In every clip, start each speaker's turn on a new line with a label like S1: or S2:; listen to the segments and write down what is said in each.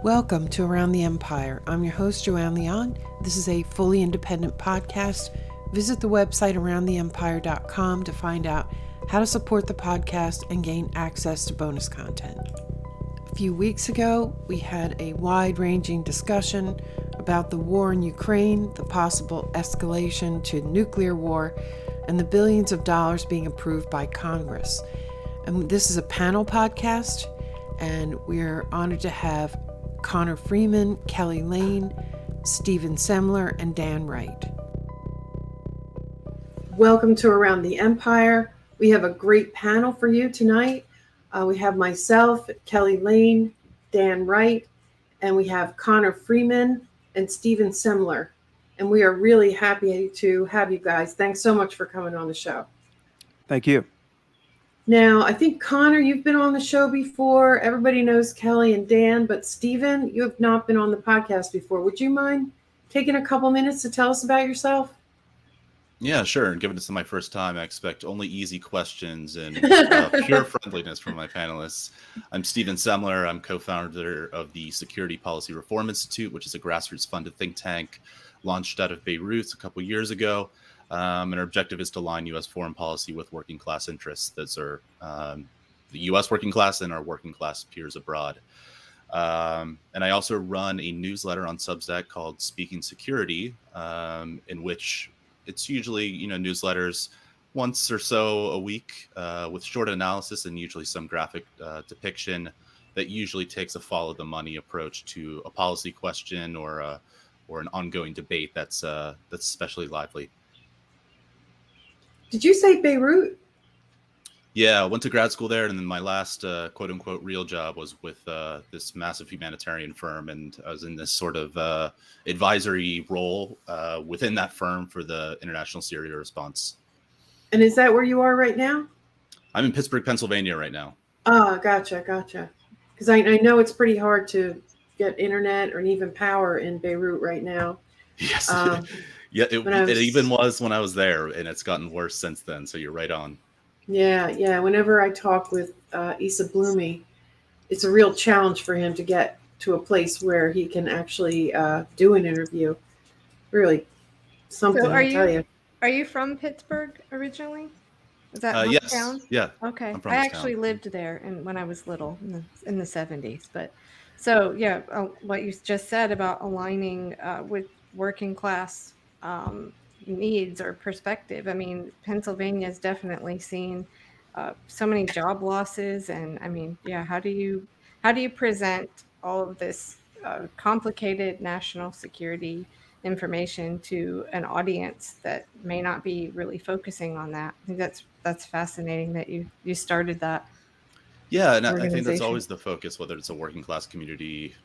S1: Welcome to Around the Empire. I'm your host, Joanne Leon. This is a fully independent podcast. Visit the website aroundtheempire.com to find out how to support the podcast and gain access to bonus content. A few weeks ago, we had a wide-ranging discussion about the war in Ukraine, the possible escalation to nuclear war, and the billions of dollars being approved by Congress. And this is a panel podcast, and we're honored to have Freeman, Kelley Lane, Semler, and Dan Wright. Welcome to Around the Empire. We have a great panel for you tonight. We have myself, Kelley Lane, Dan Wright, and we have Freeman and Semler. And we are really happy to have you guys. Thanks so much for coming on the show.
S2: Thank you.
S1: Now, I think, Connor, you've been on the show before. Everybody knows Kelley and Dan, but Stephen, you have not been on the podcast before. Would you mind taking a couple minutes to tell us about yourself?
S3: Yeah, sure. And given this is my first time, I expect only easy questions and pure friendliness from my panelists. I'm Semler. I'm co-founder of the Security Policy Reform Institute, which is a grassroots-funded think tank launched out of Beirut a couple years ago. And our objective is to align U.S. foreign policy with working class interests. Those are the U.S. working class and our working class peers abroad. And I also run a newsletter on Substack called Speaking Security, in which it's usually, newsletters once or so a week with short analysis and usually some graphic depiction that usually takes a follow the money approach to a policy question or an ongoing debate that's especially lively.
S1: Did you say Beirut?
S3: Yeah, I went to grad school there, and then my last quote unquote real job was with this massive humanitarian firm, and I was in this sort of advisory role within that firm for the international Syria response.
S1: And is that where you are right now?
S3: I'm in Pittsburgh, Pennsylvania right now.
S1: Oh, gotcha. Because I know it's pretty hard to get internet or even power in Beirut right now.
S3: Yes. Yeah, it even was when I was there, and it's gotten worse since then. So you're right on.
S1: Yeah. Whenever I talk with Issa Bloomy, it's a real challenge for him to get to a place where he can actually do an interview. Really something,
S4: so
S1: I tell you.
S4: Are you from Pittsburgh originally? Is that
S3: yes.
S4: town?
S3: Yeah.
S4: Okay. I actually lived there when I was little in the 70s. But so, yeah, what you just said about aligning with working class needs or perspective. I mean, Pennsylvania has definitely seen so many job losses, and I mean, yeah, how do you present all of this complicated national security information to an audience that may not be really focusing on that? I think that's fascinating that you started that.
S3: Yeah, and I think that's always the focus, whether it's a working class community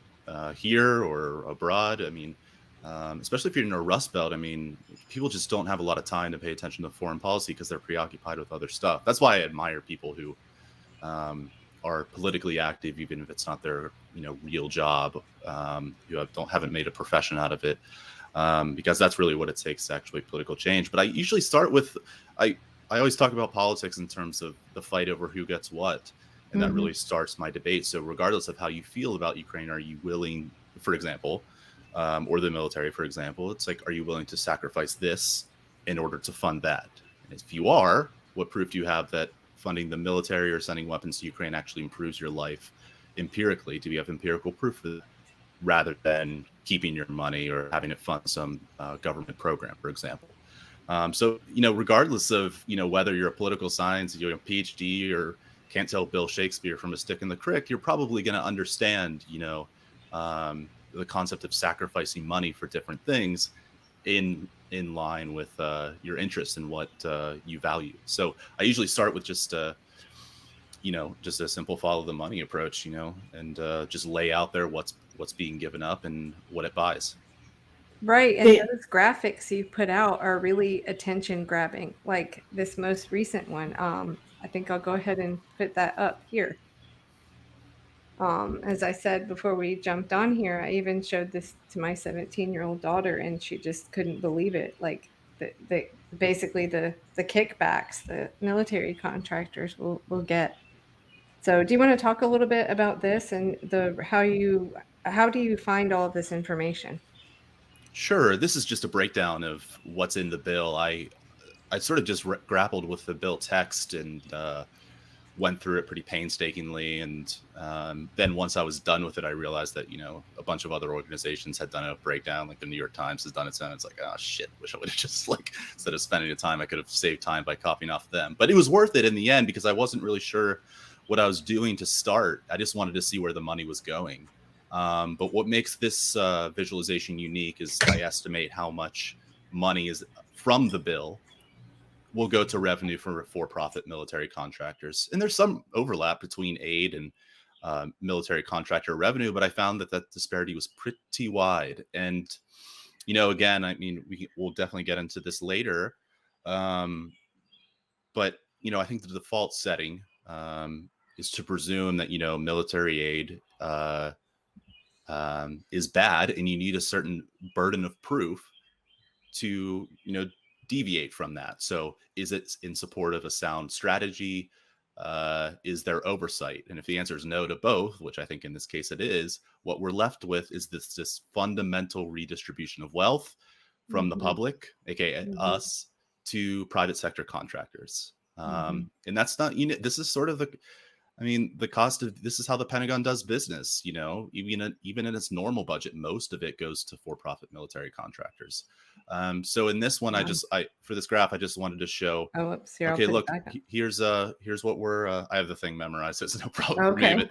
S3: here or abroad. I mean, especially if you're in a Rust Belt, I mean, people just don't have a lot of time to pay attention to foreign policy because they're preoccupied with other stuff. That's why I admire people who are politically active, even if it's not their real job, who haven't made a profession out of it, because that's really what it takes to actually political change. But I usually start with I always talk about politics in terms of the fight over who gets what, and that really starts my debate. So regardless of how you feel about Ukraine, are you willing, for example, or the military, for example, it's like, are you willing to sacrifice this in order to fund that? And if you are, what proof do you have that funding the military or sending weapons to Ukraine actually improves your life empirically? Do you have empirical proof for that, rather than keeping your money or having it fund some government program, for example? So, regardless of, whether you're a political science, you're a PhD, or can't tell Bill Shakespeare from a stick in the crick, you're probably going to understand, the concept of sacrificing money for different things in line with your interest in what you value. So I usually start with just a simple follow the money approach, and just lay out there what's being given up and what it buys.
S4: Right. And those graphics you put out are really attention grabbing, like this most recent one. I think I'll go ahead and put that up here. As I said before we jumped on here, I even showed this to my 17-year-old daughter, and she just couldn't believe it. Like basically the kickbacks the military contractors will get. So do you want to talk a little bit about this and how you how do you find all of this information?
S3: Sure. This is just a breakdown of what's in the bill. I sort of just grappled with the bill text and went through it pretty painstakingly. And then once I was done with it, I realized that, a bunch of other organizations had done a breakdown, like the New York Times has done its own. It's like, oh shit, wish I would have just instead of spending the time, I could have saved time by copying off them. But it was worth it in the end because I wasn't really sure what I was doing to start. I just wanted to see where the money was going. But what makes this visualization unique is I estimate how much money is from the bill will go to revenue for-profit military contractors. And there's some overlap between aid and military contractor revenue, but I found that disparity was pretty wide. And, again, we'll definitely get into this later. But, I think the default setting is to presume that, military aid is bad, and you need a certain burden of proof to, deviate from that. So is it in support of a sound strategy? Is there oversight? And if the answer is no to both, which I think in this case it is, what we're left with is this fundamental redistribution of wealth from the public, aka us, to private sector contractors. And that's not, this is sort of the cost of this is how the Pentagon does business. Even in its normal budget, most of it goes to for-profit military contractors. So in this one, for this graph, I just wanted to show.
S4: Oh, whoops, here,
S3: okay, look, here's what we're. I have the thing memorized, so it's no problem for me.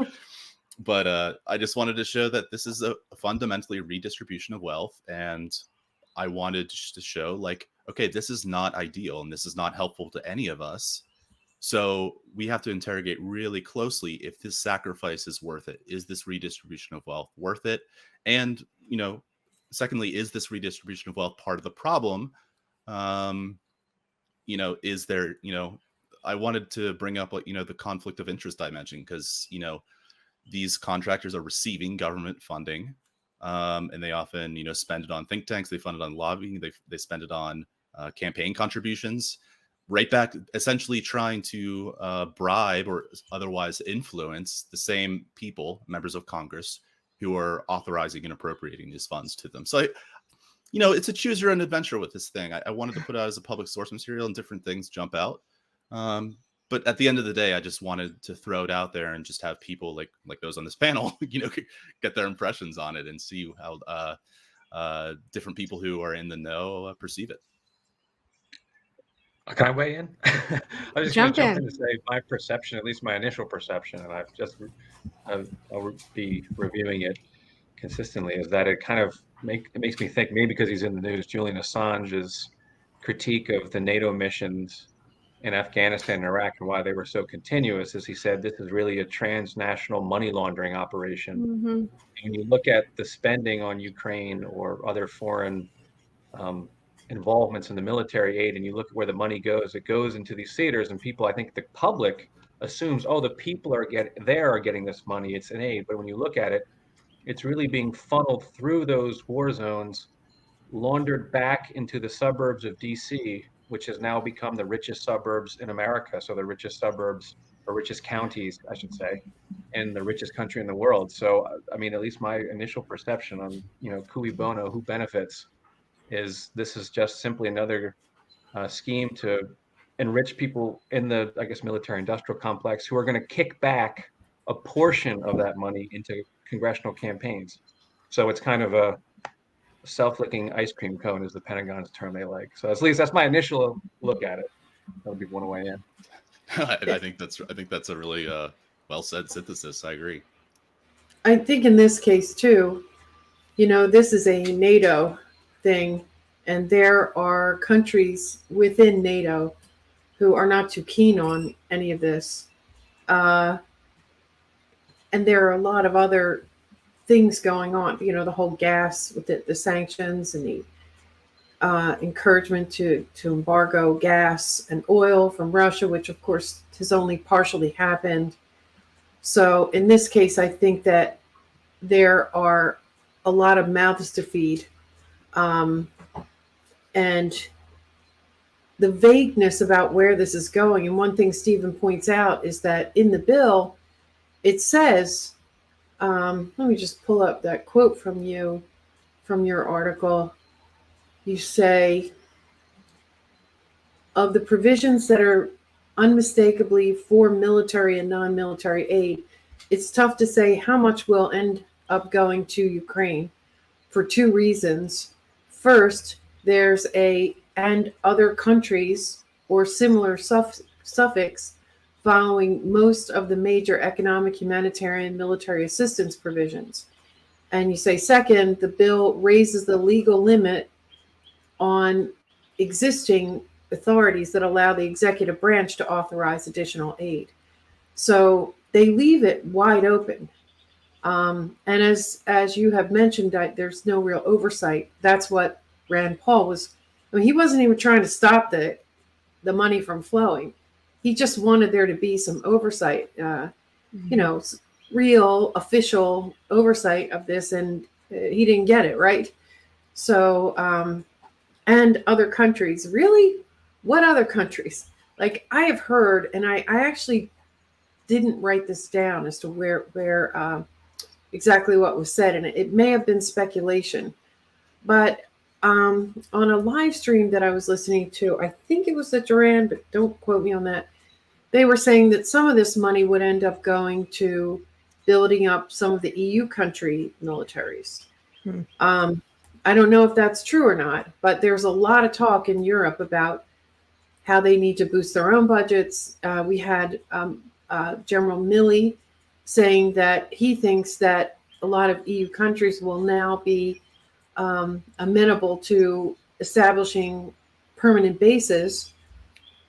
S3: But I just wanted to show that this is a fundamentally redistribution of wealth, and I wanted just to show, okay, this is not ideal, and this is not helpful to any of us. So we have to interrogate really closely if this sacrifice is worth it. Is this redistribution of wealth worth it? And, secondly, is this redistribution of wealth part of the problem? Is there, I wanted to bring up, the conflict of interest dimension, because, these contractors are receiving government funding, and they often, spend it on think tanks. They fund it on lobbying. They spend it on campaign contributions. Right back, essentially trying to bribe or otherwise influence the same people, members of Congress, who are authorizing and appropriating these funds to them. So, it's a choose your own adventure with this thing. I wanted to put it out as a public source material, and different things jump out. But at the end of the day, I just wanted to throw it out there and just have people like those on this panel, get their impressions on it and see how different people who are in the know perceive it.
S2: Can I weigh in? I was just going to jump in to say my perception, at least my initial perception, and I'll be reviewing it consistently, is that it kind of makes me think, maybe because he's in the news, Julian Assange's critique of the Nato missions in Afghanistan and Iraq and why they were so continuous, as he said, this is really a transnational money laundering operation. And you look at the spending on Ukraine or other foreign involvements in the military aid, and you look at where the money goes, it goes into these theaters, and people, I think the public assumes, the people are getting this money, it's an aid. But when you look at it, it's really being funneled through those war zones, laundered back into the suburbs of DC, which has now become the richest suburbs in America. So the richest suburbs, or richest counties, I should say, in the richest country in the world. So, at least my initial perception on, cui bono, who benefits, is this is just simply another scheme to enrich people in the, military industrial complex, who are going to kick back a portion of that money into congressional campaigns. So it's kind of a self-licking ice cream cone, is the Pentagon's term they like. So at least that's my initial look at it. That would be one way in.
S3: I think that's a really well said synthesis. I agree.
S1: I think in this case too, this is a NATO thing, and there are countries within NATO who are not too keen on any of this, and there are a lot of other things going on. The whole gas with the sanctions and the encouragement to embargo gas and oil from Russia, which of course has only partially happened. So in this case, I think that there are a lot of mouths to feed. And the vagueness about where this is going. And one thing Stephen points out is that in the bill, it says let me just pull up that quote from you, from your article. You say, of the provisions that are unmistakably for military and non-military aid, it's tough to say how much will end up going to Ukraine for two reasons. First, there's a "and other countries" or similar suffix following most of the major economic, humanitarian, military assistance provisions. And you say, second, the bill raises the legal limit on existing authorities that allow the executive branch to authorize additional aid. So they leave it wide open. And as you have mentioned, there's no real oversight. That's what Rand Paul was. I mean, he wasn't even trying to stop the money from flowing. He just wanted there to be some oversight, real official oversight of this, and he didn't get it, right? So, and other countries, really? What other countries? Like, I have heard, and I actually didn't write this down as to where exactly what was said, and it may have been speculation, but on a live stream that I was listening to, I think it was the Duran, but don't quote me on that, they were saying that some of this money would end up going to building up some of the EU country militaries. I don't know if that's true or not, but there's a lot of talk in Europe about how they need to boost their own budgets. We had General Milley saying that he thinks that a lot of EU countries will now be amenable to establishing permanent bases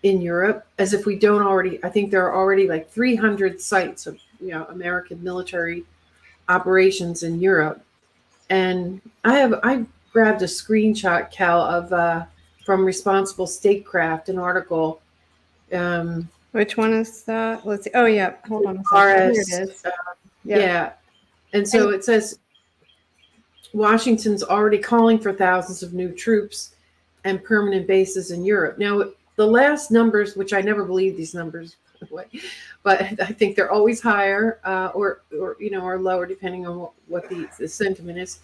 S1: in Europe, as if we don't already. I think there are already like 300 sites of American military operations in Europe. And I grabbed a screenshot, Cal, of from Responsible Statecraft, an article.
S4: Which one is that? Let's see. Oh yeah, hold on a second. Here it is.
S1: Yeah. And so it says Washington's already calling for thousands of new troops and permanent bases in Europe. Now, the last numbers, which I never believe these numbers, but I think they're always higher or lower depending on what the sentiment is.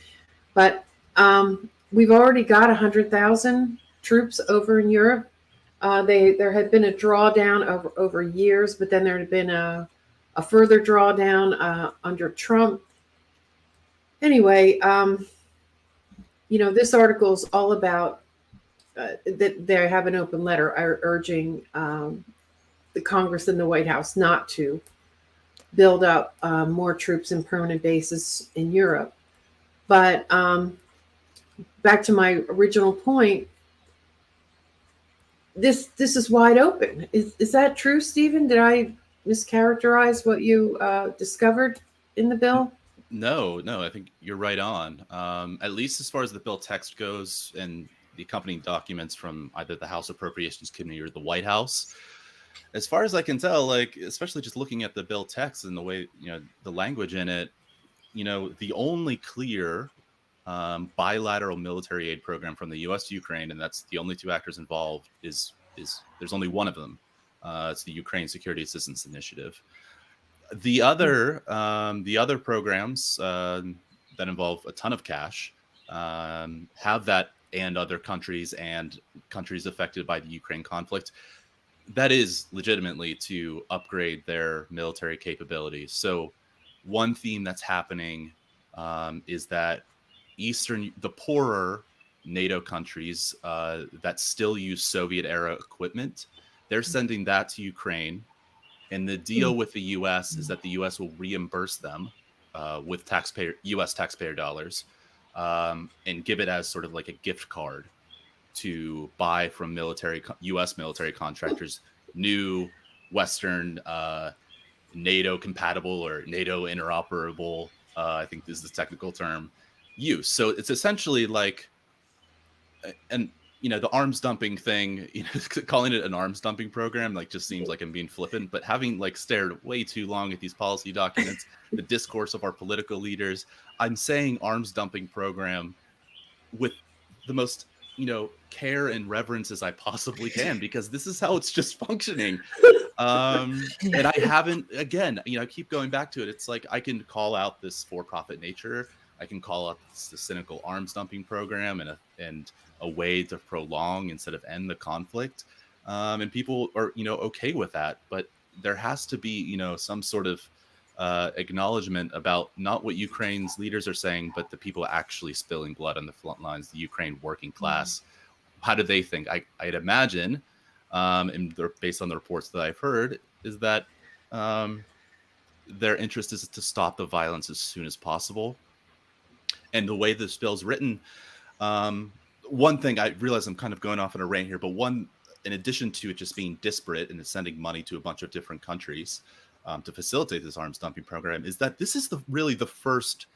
S1: But we've already got 100,000 troops over in Europe. There had been a drawdown over years, but then there had been a further drawdown under Trump. Anyway, this article is all about that they have an open letter urging the Congress and the White House not to build up more troops and permanent bases in Europe. But back to my original point, this is wide open. Is that true, Stephen? Did I mischaracterize what you discovered in the bill?
S3: No, I think you're right on. At least as far as the bill text goes and the accompanying documents from either the House Appropriations Committee or the White House. As far as I can tell, like, especially just looking at the bill text and the way, the language in it, the only clear bilateral military aid program from the U.S. to Ukraine, and that's the only two actors involved, is there's only one of them. It's the Ukraine Security Assistance Initiative. The other programs that involve a ton of cash have that and other countries and countries affected by the Ukraine conflict. That is legitimately to upgrade their military capabilities. So one theme that's happening is that the poorer NATO countries that still use Soviet era equipment, they're sending that to Ukraine. And the deal with the U.S. is that the U.S. will reimburse them with U.S. taxpayer dollars and give it as sort of like a gift card to buy from U.S. military contractors new Western NATO compatible or NATO interoperable, I think this is the technical term, use. So it's essentially like, and the arms dumping thing, calling it an arms dumping program, like, just seems like I'm being flippant, but having like stared way too long at these policy documents, the discourse of our political leaders, I'm saying arms dumping program with the most, care and reverence as I possibly can, because this is how it's just functioning. And I haven't, again, I keep going back to it. It's like, I can call out this for-profit nature. I can call out the cynical arms dumping program and a way to prolong instead of end the conflict. And people are, okay with that. But there has to be, some sort of acknowledgement about not what Ukraine's leaders are saying, but the people actually spilling blood on the front lines, the Ukraine working class. How do they think? I'd imagine, and based on the reports that I've heard, is that their interest is to stop the violence as soon as possible. And the way this bill's written, one thing I realize I'm kind of going off on a rant here, but in addition to it just being disparate and sending money to a bunch of different countries to facilitate this arms dumping program, is that this is really the first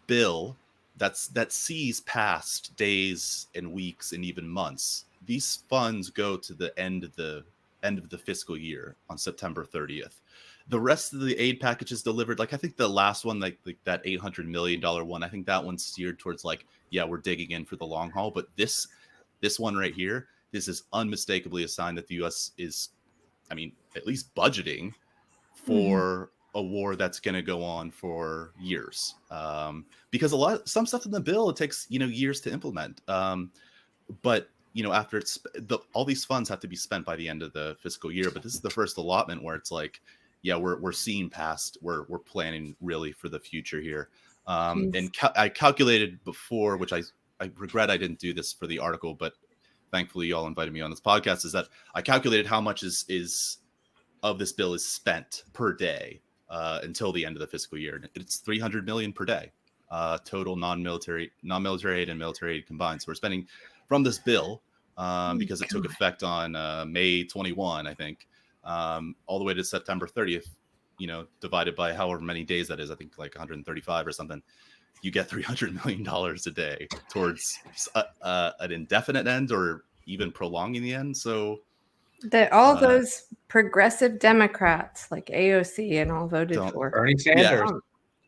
S3: bill that sees past days and weeks and even months. These funds go to the end of the fiscal year on September 30th. The rest of the aid package is delivered. Like, I think the last one, like that $800 million one, I think that one's steered towards we're digging in for the long haul. But this one right here, this is unmistakably a sign that the U.S. is, at least budgeting for a war that's going to go on for years. Because some stuff in the bill, it takes, years to implement. But, after all these funds have to be spent by the end of the fiscal year. But this is the first allotment where it's like, we're seeing past, we're planning really for the future here. And I calculated before, which I regret I didn't do this for the article, but thankfully y'all invited me on this podcast, is that I calculated how much is of this bill is spent per day until the end of the fiscal year. It's $300 million per day, total non-military aid and military aid combined. So we're spending from this bill because it took effect on May 21, I think, all the way to September 30th, divided by however many days that is, I think like 135 or something, you get $300 million a day towards an indefinite end or even prolonging the end. So
S4: that all those progressive Democrats like AOC and all voted for
S2: Bernie Sanders.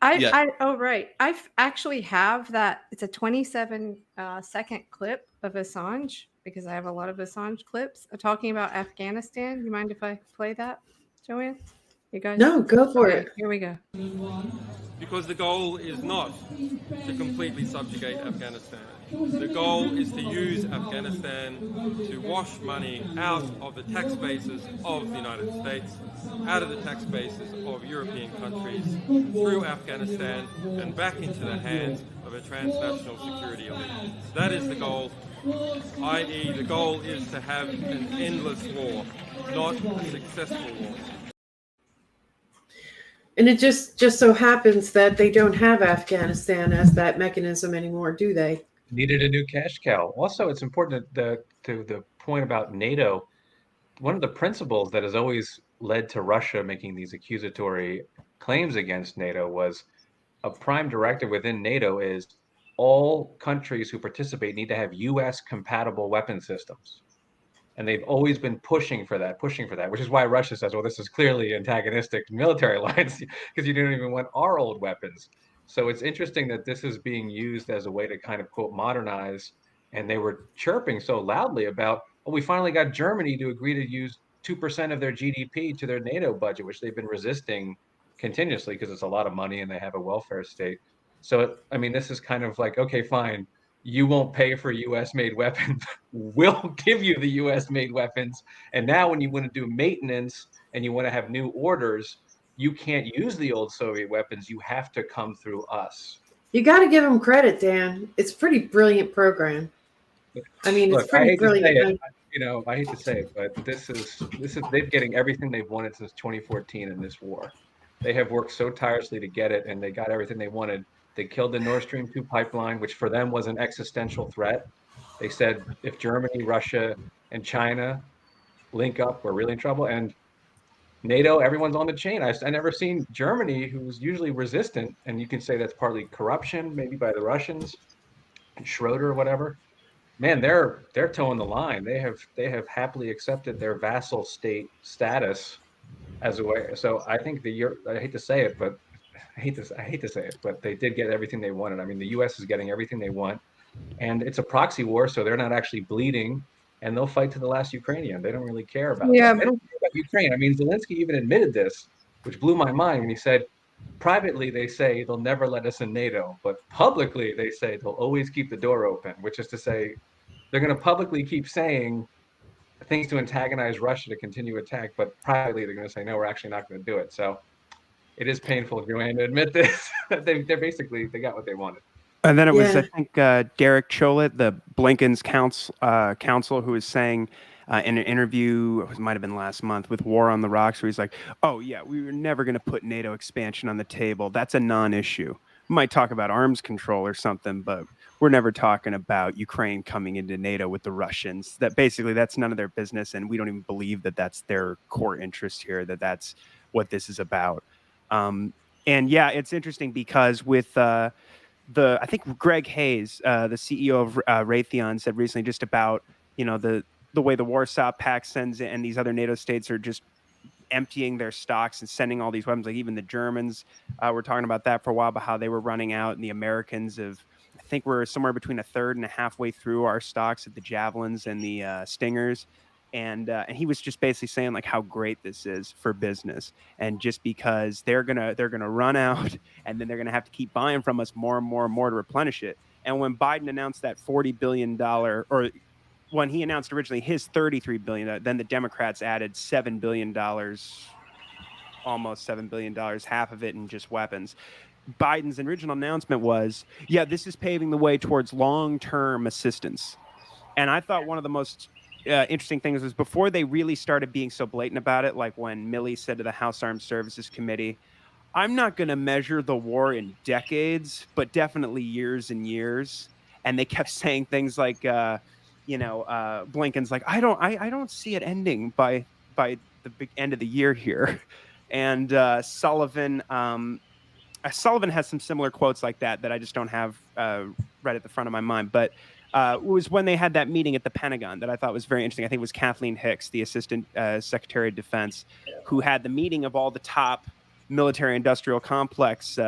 S4: Right. I actually have that. It's a 27-second clip of Assange, because I have a lot of Assange clips talking about Afghanistan. You mind if I play that, Joanne? You guys?
S1: No, go for it.
S4: Here we go.
S5: Because the goal is not to completely subjugate Afghanistan. The goal is to use Afghanistan to wash money out of the tax bases of the United States, out of the tax bases of European countries, through Afghanistan and back into the hands of a transnational security elite. That is the goal, i.e. the goal is to have an endless war, not a successful war.
S1: And it just so happens that they don't have Afghanistan as that mechanism anymore, do they?
S2: Needed a new cash cow. Also, it's important to the point about NATO. One of the principles that has always led to Russia making these accusatory claims against NATO was a prime directive within NATO is all countries who participate need to have U.S. compatible weapon systems. And they've always been pushing for that, which is why Russia says, well, this is clearly antagonistic military alliance because you don't even want our old weapons. So it's interesting that this is being used as a way to kind of, quote, modernize. And they were chirping so loudly about, oh, we finally got Germany to agree to use 2% of their GDP to their NATO budget, which they've been resisting continuously because it's a lot of money and they have a welfare state. So, this is kind of like, okay, fine. You won't pay for US-made weapons. We'll give you the US-made weapons. And now when you want to do maintenance and you want to have new orders, you can't use the old Soviet weapons. You have to come through us.
S1: You got to give them credit, Dan. It's a pretty brilliant program. It's pretty brilliant.
S2: I hate to say it, but this is they're getting everything they've wanted since 2014 in this war. They have worked so tirelessly to get it, and they got everything they wanted. They killed the Nord Stream 2 pipeline, which for them was an existential threat. They said if Germany, Russia, and China link up, we're really in trouble. And NATO, everyone's on the chain. I never seen Germany, who's usually resistant, and you can say that's partly corruption, maybe by the Russians, Schroeder or whatever. Man, they're towing the line. They have happily accepted their vassal state status as a way. So I think I hate to say it, but they did get everything they wanted. The U.S. is getting everything they want. and it's a proxy war, so they're not actually bleeding, and they'll fight to the last Ukrainian. They don't really care about that. They don't care about Ukraine. I mean, Zelensky even admitted this, which blew my mind when he said, privately they say they'll never let us in NATO, but publicly they say they'll always keep the door open, which is to say they're going to publicly keep saying things to antagonize Russia to continue attack, but privately they're going to say, no, we're actually not going to do it. So it is painful, Joanne, to admit this. They got what they wanted.
S6: And then it was, I think, Derek Chollet, the Blinken's counsel, who was saying in an interview, it might have been last month, with War on the Rocks, where he's like, oh, yeah, we were never going to put NATO expansion on the table. That's a non-issue. We might talk about arms control or something, but we're never talking about Ukraine coming into NATO with the Russians. That basically, that's none of their business, and we don't even believe that that's their core interest here, that that's what this is about. And yeah, it's interesting because with... I think Greg Hayes, the CEO of Raytheon, said recently just about, the way the Warsaw Pact sends in, and these other NATO states are just emptying their stocks and sending all these weapons. Like even the Germans were talking about that for a while, about how they were running out, and the Americans I think we're somewhere between a third and a halfway through our stocks of the Javelins and the Stingers. And he was just basically saying like how great this is for business, and just because they're gonna run out, and then they're gonna have to keep buying from us more and more and more to replenish it. And when Biden announced that $40 billion, or when he announced originally his $33 billion, then the Democrats added $7 billion, almost $7 billion, half of it in just weapons. Biden's original announcement was, yeah, this is paving the way towards long-term assistance. And I thought one of the most interesting things was before they really started being so blatant about it, like when Milley said to the House Armed Services Committee, I'm not going to measure the war in decades, but definitely years and years. And they kept saying things like, Blinken's like, I don't see it ending by the big end of the year here. And Sullivan has some similar quotes like that I just don't have right at the front of my mind. But it was when they had that meeting at the Pentagon that I thought was very interesting. I think it was Kathleen Hicks, the Assistant Secretary of Defense, who had the meeting of all the top military-industrial complex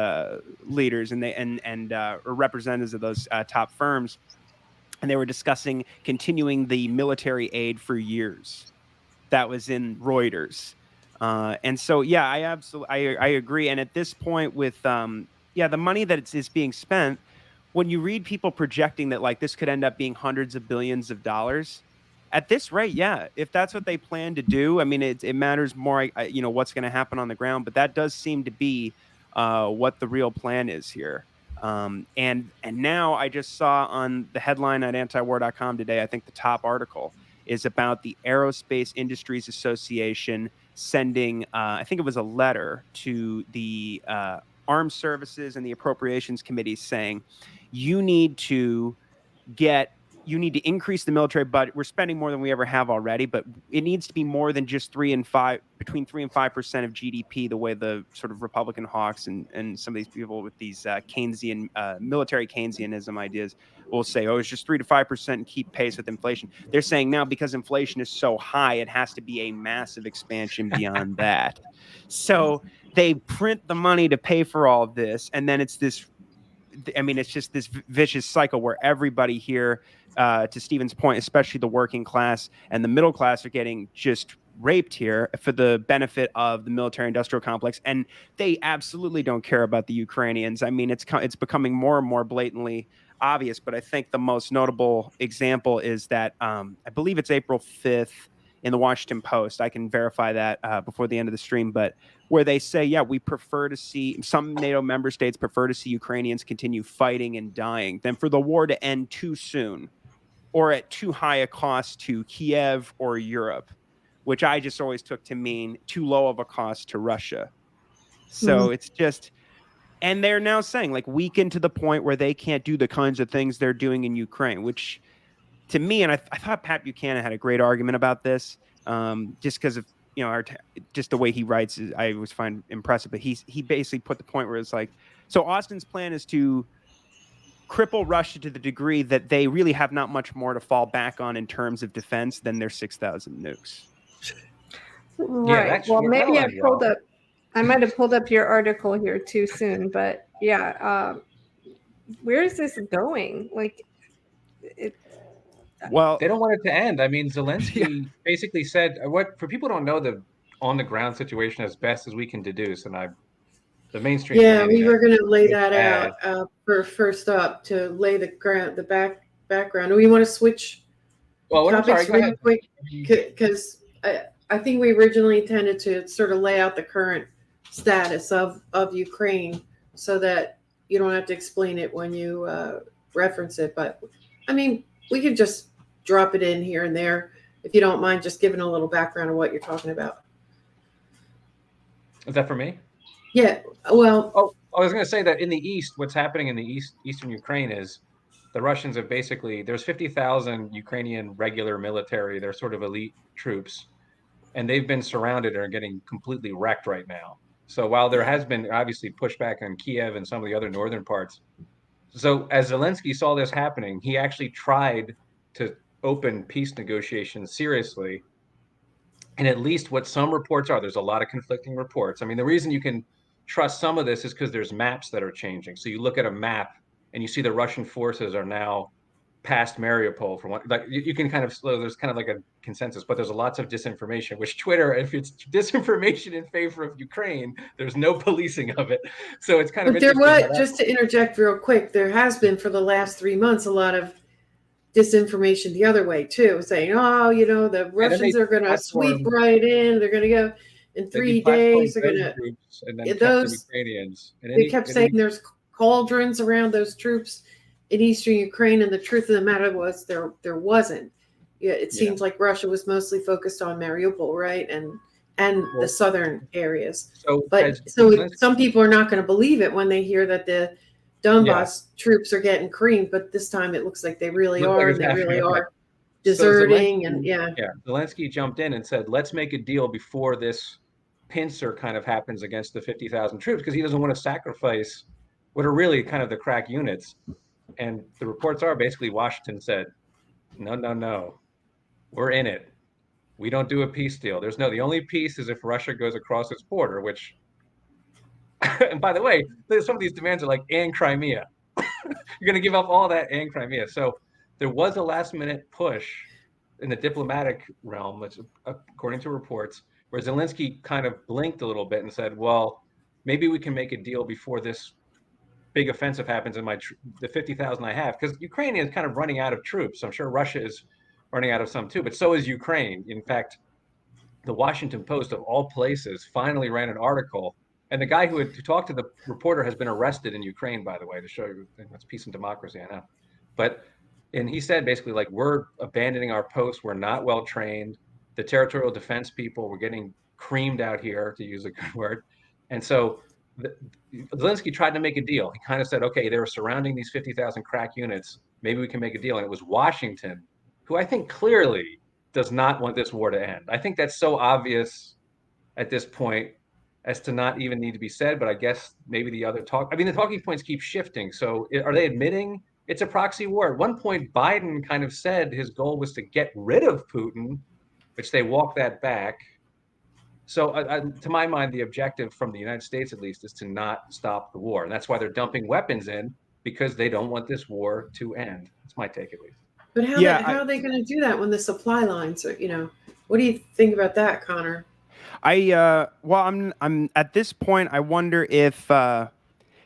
S6: leaders or representatives of those top firms, and they were discussing continuing the military aid for years. That was in Reuters. And so, yeah, I agree. And at this point with, the money that is being spent, when you read people projecting that like this could end up being hundreds of billions of dollars at this rate, yeah, if that's what they plan to do, I mean, it matters more, what's going to happen on the ground. But that does seem to be what the real plan is here. And now I just saw on the headline at antiwar.com today, I think the top article is about the Aerospace Industries Association sending, I think it was a letter to the Armed Services and the Appropriations Committees saying, you need to increase the military budget. We're spending more than we ever have already, but it needs to be more than just between 3% and 5% of GDP, the way the sort of Republican hawks and some of these people with these Keynesian, military Keynesianism ideas will say, oh, it's just 3 to 5% and keep pace with inflation. They're saying now because inflation is so high, it has to be a massive expansion beyond that. So they print the money to pay for all of this, and then it's just this vicious cycle where everybody here, to Stephen's point, especially the working class and the middle class, are getting just raped here for the benefit of the military-industrial complex, and they absolutely don't care about the Ukrainians. I mean, it's becoming more and more blatantly obvious, but I think the most notable example is that I believe it's April 5th in the Washington Post. I can verify that before the end of the stream, but where they say, yeah, we prefer to see, some NATO member states prefer to see Ukrainians continue fighting and dying than for the war to end too soon or at too high a cost to Kiev or Europe, which I just always took to mean too low of a cost to Russia. So it's just, and they're now saying like weakened to the point where they can't do the kinds of things they're doing in Ukraine, which to me, and I thought Pat Buchanan had a great argument about this, just because of, just the way he writes, I always find impressive. But he basically put the point where it's like, so Austin's plan is to cripple Russia to the degree that they really have not much more to fall back on in terms of defense than their 6,000 nukes.
S4: Right. Yeah, well, maybe I might have pulled up your article here too soon, but yeah, where is this going? Like,
S6: Well,
S2: they don't want it to end. I mean, Zelensky basically said, "What for people who don't know the on the ground situation as best as we can deduce," and the mainstream.
S1: Yeah, we were going to lay that out for first up to lay the background. Do we want to switch topics really quick? Because I think we originally intended to sort of lay out the current status of Ukraine so that you don't have to explain it when you reference it. But I mean, we could just drop it in here and there if you don't mind, just giving a little background of what you're talking about.
S2: Is that for me?
S1: Yeah. Well.
S2: Oh, I was going to say that in the east, what's happening in the eastern Ukraine is the Russians have basically there's 50,000 Ukrainian regular military. They're sort of elite troops, and they've been surrounded and are getting completely wrecked right now. So while there has been obviously pushback on Kiev and some of the other northern parts, so as Zelensky saw this happening, he actually tried to open peace negotiations seriously. And at least what some reports are, there's a lot of conflicting reports. I mean, the reason you can trust some of this is because there's maps that are changing. So you look at a map and you see the Russian forces are now past Mariupol for one. Like you can kind of there's kind of like a consensus, but there's lots of disinformation. Which Twitter, if it's disinformation in favor of Ukraine, there's no policing of it. So it's kind of.
S1: But there was, just to interject real quick, there has been for the last 3 months a lot of disinformation the other way too, saying, "Oh, you know, the Russians are going to sweep right in. They're going to go in 3 days. They're going to those Ukrainians." And they kept saying there's cauldrons around those troops in eastern Ukraine, and the truth of the matter was there wasn't. Yeah, it seems like Russia was mostly focused on Mariupol, right, and the southern areas. So some people are not going to believe it when they hear that the Donbass troops are getting creamed, but this time it looks like they really are, and they really are deserting.
S2: Zelensky jumped in and said, "Let's make a deal before this pincer kind of happens against the 50,000 troops," because he doesn't want to sacrifice what are really kind of the crack units. And the reports are basically Washington said, no, we're in it. We don't do a peace deal. The only peace is if Russia goes across its border, which, and by the way, some of these demands are like, and Crimea. You're going to give up all that and Crimea. So there was a last minute push in the diplomatic realm, which, according to reports, where Zelensky kind of blinked a little bit and said, well, maybe we can make a deal before this big offensive happens in the 50,000 I have, because Ukraine is kind of running out of troops. I'm sure Russia is running out of some too, but so is Ukraine. In fact, the Washington Post of all places finally ran an article, and the guy who talked to the reporter has been arrested in Ukraine, by the way, to show you that's peace and democracy, I know. And he said basically, like, we're abandoning our posts. We're not well trained. The territorial defense people were getting creamed out here, to use a good word. And so Zelensky tried to make a deal. He kind of said, okay, they were surrounding these 50,000 crack units. Maybe we can make a deal. And it was Washington, who I think clearly does not want this war to end. I think that's so obvious at this point as to not even need to be said. But I guess maybe the talking points keep shifting. So are they admitting it's a proxy war? At one point, Biden kind of said his goal was to get rid of Putin, which they walked that back. So to my mind, the objective from the United States, at least, is to not stop the war. And that's why they're dumping weapons in, because they don't want this war to end. That's my take, at least.
S1: But how are they going to do that when the supply lines are, what do you think about that, Connor? I'm at this point, I wonder if,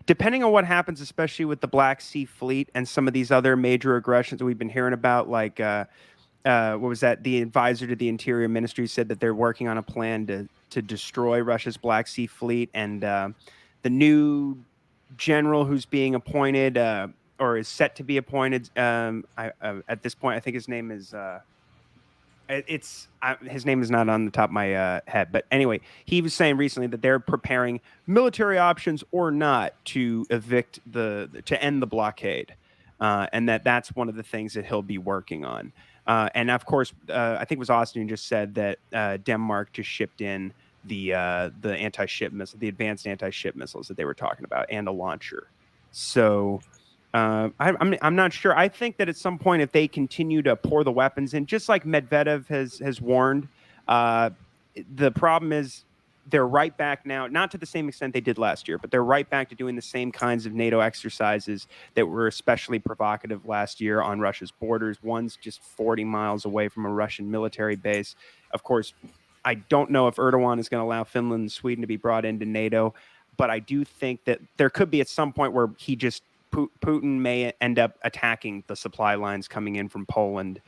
S1: depending on what happens, especially with the Black Sea Fleet and some of these other major aggressions that we've been hearing about, like, what was that? The advisor to the Interior Ministry said that they're working on a plan to destroy Russia's Black Sea Fleet, and the new general who's being appointed or is set to be appointed at this point, I think his name is his name is not on the top of my head, but anyway, he was saying recently that they're preparing military options or not to evict to end the blockade, and that's one of the things that he'll be working on. And of course, I think it was Austin who just said that Denmark just shipped in the anti-ship missile, the advanced anti-ship missiles that they were talking about, and a launcher. So I'm not sure. I think that at some point, if they continue to pour the weapons in, just like Medvedev has warned, the problem is
S6: they're right back now, not to the same extent they did last year, but they're right back to doing the same kinds of NATO exercises that were especially provocative last year on Russia's borders. One's just 40 miles away from a Russian military base. Of course, I don't know if Erdogan is going to allow Finland and Sweden to be brought into NATO, but I do think that there could be at some point where Putin may end up attacking the supply lines coming in from Poland,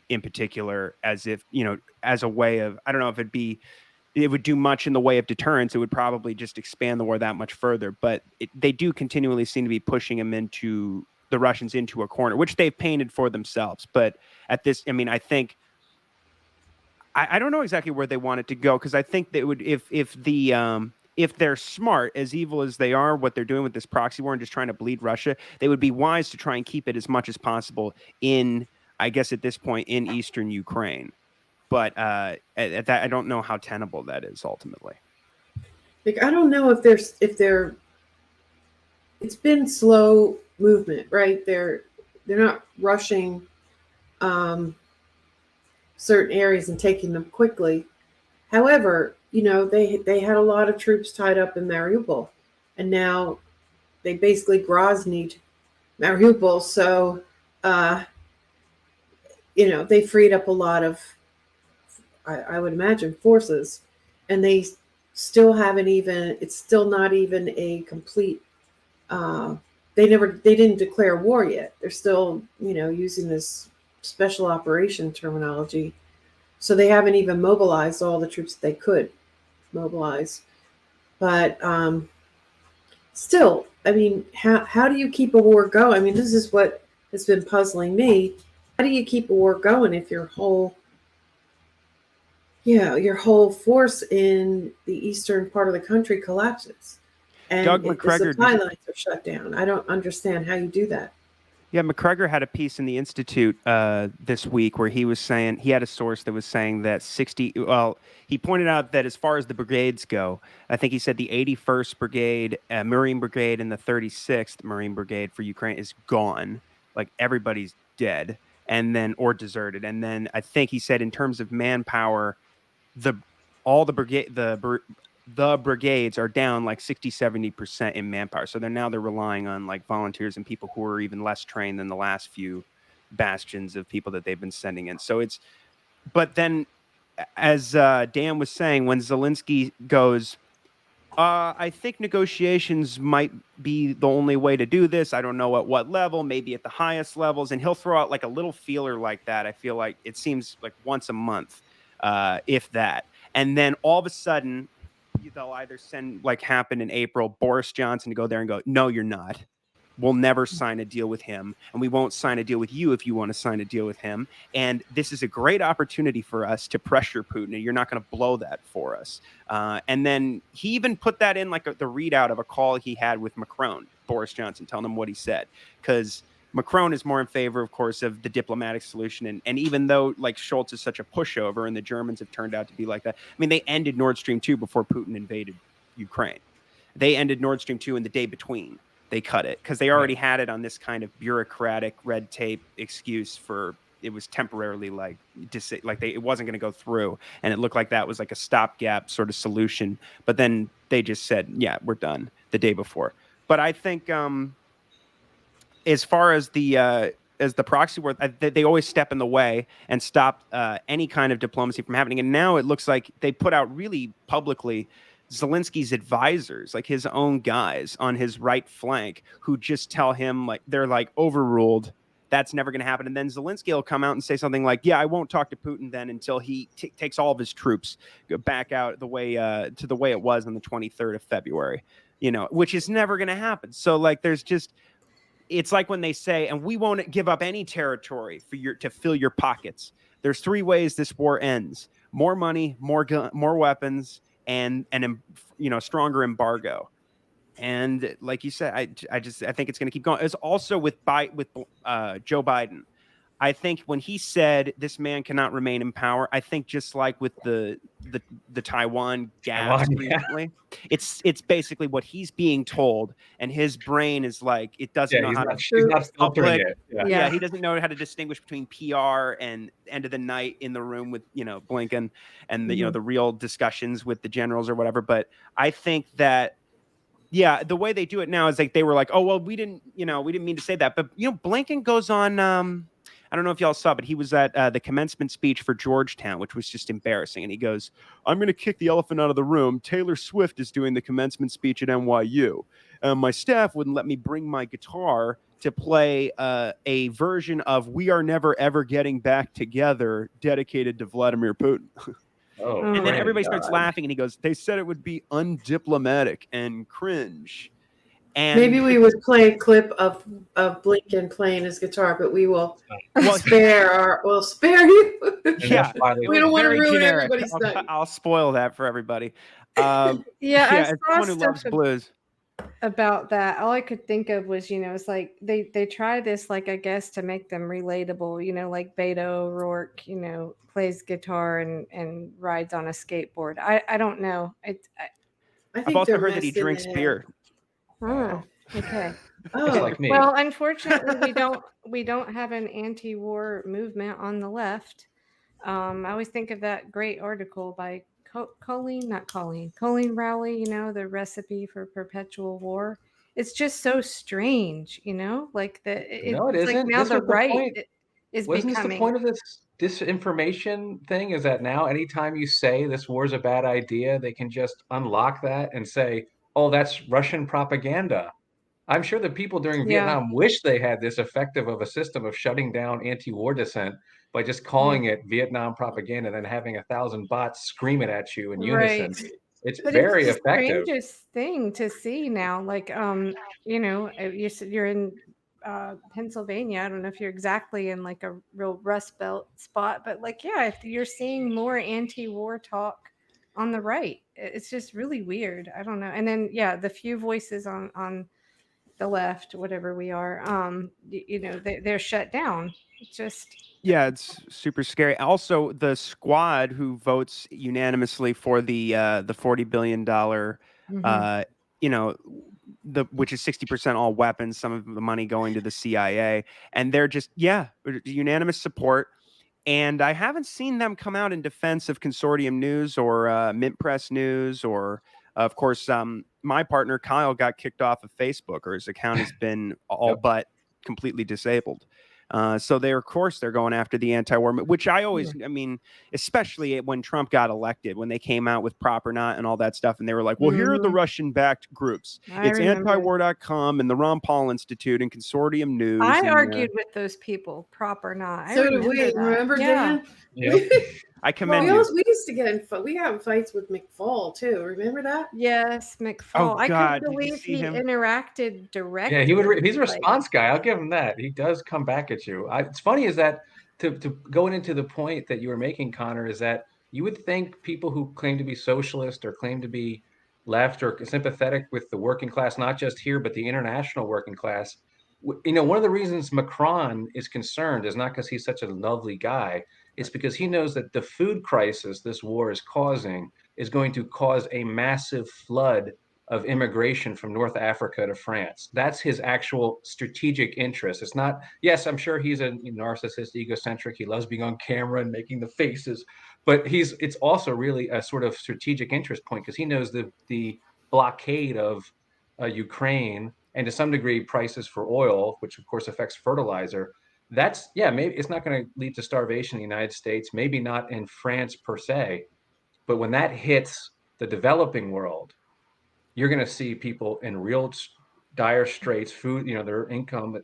S6: in particular, as if, as a way of, I don't know if it would do much in the way of deterrence. It would probably just expand the war that much further. But they do continually seem to be pushing the Russians into a corner, which they've painted for themselves. But at this, I think, I don't know exactly where they want it to go, because I think they would, if they're smart, as evil as they are, what they're doing with this proxy war and just trying to bleed Russia, they would be wise to try and keep it as much as possible in, I guess at this point, in eastern Ukraine. But I don't know how tenable that is ultimately.
S1: Like, I don't know if they're. It's been slow movement, right? They're not rushing certain areas and taking them quickly. However, they had a lot of troops tied up in Mariupol, and now they basically Grozny'd Mariupol. So, they freed up a lot of, I would imagine, forces, and they still haven't even, it's still not even a complete, they didn't declare war yet. They're still, using this special operation terminology. So they haven't even mobilized all the troops that they could mobilize. But still, how do you keep a war going? This is what has been puzzling me. How do you keep a war going if your whole force in the eastern part of the country collapses and the supply lines are shut down? I don't understand how you do that.
S6: Yeah, McGregor had a piece in the Institute this week where he was saying, he had a source that was saying that he pointed out that as far as the brigades go, I think he said the 81st Brigade, Marine Brigade, and the 36th Marine Brigade for Ukraine is gone. Like, everybody's dead or deserted. And then I think he said in terms of manpower, the brigades are down like 60-70% in manpower. So they're relying on like volunteers and people who are even less trained than the last few bastions of people that they've been sending in. So but then as Dan was saying, when Zelensky goes, I think negotiations might be the only way to do this. I don't know at what level, maybe at the highest levels. And he'll throw out like a little feeler like that. I feel like it seems like once a month, if that. And then all of a sudden, they'll either happen in April, Boris Johnson to go there and go, no, you're not. We'll never sign a deal with him, and we won't sign a deal with you if you want to sign a deal with him. And this is a great opportunity for us to pressure Putin, and you're not going to blow that for us. And then he even put that in the readout of a call he had with Macron, Boris Johnson, telling him what he said, because Macron is more in favor, of course, of the diplomatic solution. And even though Scholz is such a pushover and the Germans have turned out to be like that, they ended Nord Stream 2 before Putin invaded Ukraine. They ended Nord Stream 2 in the day between. They cut it because they already had it on this kind of bureaucratic red tape excuse for it was temporarily it wasn't going to go through. And it looked like that was like a stopgap sort of solution. But then they just said, yeah, we're done the day before. But I think as far as the proxy war, they always step in the way and stop any kind of diplomacy from happening. And now it looks like they put out really publicly Zelensky's advisors, like his own guys on his right flank, who just tell him they're overruled. That's never going to happen. And then Zelensky will come out and say something like, yeah, I won't talk to Putin then until he takes all of his troops back out the way it was on the 23rd of February, which is never going to happen. So there's just, it's like when they say, and we won't give up any territory to fill your pockets. There's three ways this war ends: more money, more weapons, and stronger embargo. And like you said, I think it's going to keep going. It's also with Joe Biden. I think when he said this man cannot remain in power, I think just like with the Taiwan gaffes recently, it's basically what he's being told, and his brain is like, it doesn't know how to.
S2: He's not filtering it.
S6: Yeah, he doesn't know how to distinguish between PR and end of the night in the room with Blinken and the the real discussions with the generals or whatever. But I think that. Yeah, the way they do it now is like they were like, oh well, we didn't mean to say that, but Blinken goes on. I don't know if y'all saw, but he was at the commencement speech for Georgetown, which was just embarrassing. And he goes, "I'm going to kick the elephant out of the room. Taylor Swift is doing the commencement speech at NYU. My staff wouldn't let me bring my guitar to play a version of "We Are Never Ever Getting Back Together," dedicated to Vladimir Putin." And then everybody starts laughing, and he goes, "They said it would be undiplomatic and cringe." And
S1: maybe we would play a clip of Blinken playing his guitar, but we will spare you.
S6: Yeah,
S1: we don't want to ruin
S6: generic.
S1: everybody's night.
S6: I'll spoil that for everybody.
S4: I
S6: as
S4: saw
S6: someone who loves blues
S4: about that. All I could think of was, it's like they try this, like, I guess, to make them relatable, like Beto O'Rourke, plays guitar and rides on a skateboard. I don't know.
S6: I've also heard that he drinks beer.
S4: Oh, okay.
S2: Like me.
S4: Well, unfortunately, we don't have an anti-war movement on the left. I always think of that great article by Colleen Rowley, the recipe for perpetual war. It's just so strange, like
S2: No, it isn't.
S4: Like now the right is
S2: Wasn't
S4: becoming.
S2: this the point of this disinformation thing? Is that now anytime you say this war is a bad idea, they can just unlock that and say, "Oh, that's Russian propaganda." I'm sure the people during Vietnam wish they had this effective of a system of shutting down anti-war dissent by just calling it Vietnam propaganda and then having 1,000 bots scream it at you in unison.
S4: Right.
S2: It's
S4: But
S2: very
S4: it's the
S2: effective.
S4: strangest thing to see now. Like, you're in Pennsylvania. I don't know if you're exactly in like a real Rust Belt spot, but like, if you're seeing more anti-war talk on the right, it's just really weird. I don't know. And then, the few voices on the left, whatever we are, they're shut down. It's just.
S6: Yeah, it's super scary. Also, the squad who votes unanimously for the $40 billion, which is 60% all weapons, some of the money going to the CIA, and they're just unanimous support. And I haven't seen them come out in defense of Consortium News or Mint Press News or, of course, my partner Kyle got kicked off of Facebook, or his account has been all but completely disabled. So they're going after the anti-war, which I always, especially when Trump got elected, when they came out with Prop or Not and all that stuff. And they were like, well, here are the Russian-backed groups. It's antiwar.com and the Ron Paul Institute and Consortium News.
S4: I argued with those people, Prop or Not.
S1: So did we. Remember, Dan?
S2: Yeah.
S6: I commend you.
S1: We used to get in we got fights with McFaul too. Remember that?
S4: Yes, McFaul.
S6: Oh,
S4: I
S6: God,
S4: couldn't believe he interacted directly.
S2: Yeah, he's a response guy. I'll give him that. He does come back at you. It's funny is that to going into the point that you were making, Connor, is that you would think people who claim to be socialist or claim to be left or sympathetic with the working class, not just here but the international working class. One of the reasons Macron is concerned is not because he's such a lovely guy. It's because he knows that the food crisis this war is causing is going to cause a massive flood of immigration from North Africa to France. That's his actual strategic interest. It's not, yes, I'm sure he's a narcissist, egocentric. He loves being on camera and making the faces, but it's also really a sort of strategic interest point because he knows the blockade of Ukraine and to some degree prices for oil, which of course affects fertilizer. Maybe it's not going to lead to starvation in the United States, maybe not in France per se, but when that hits the developing world, you're going to see people in real dire straits, food, their income,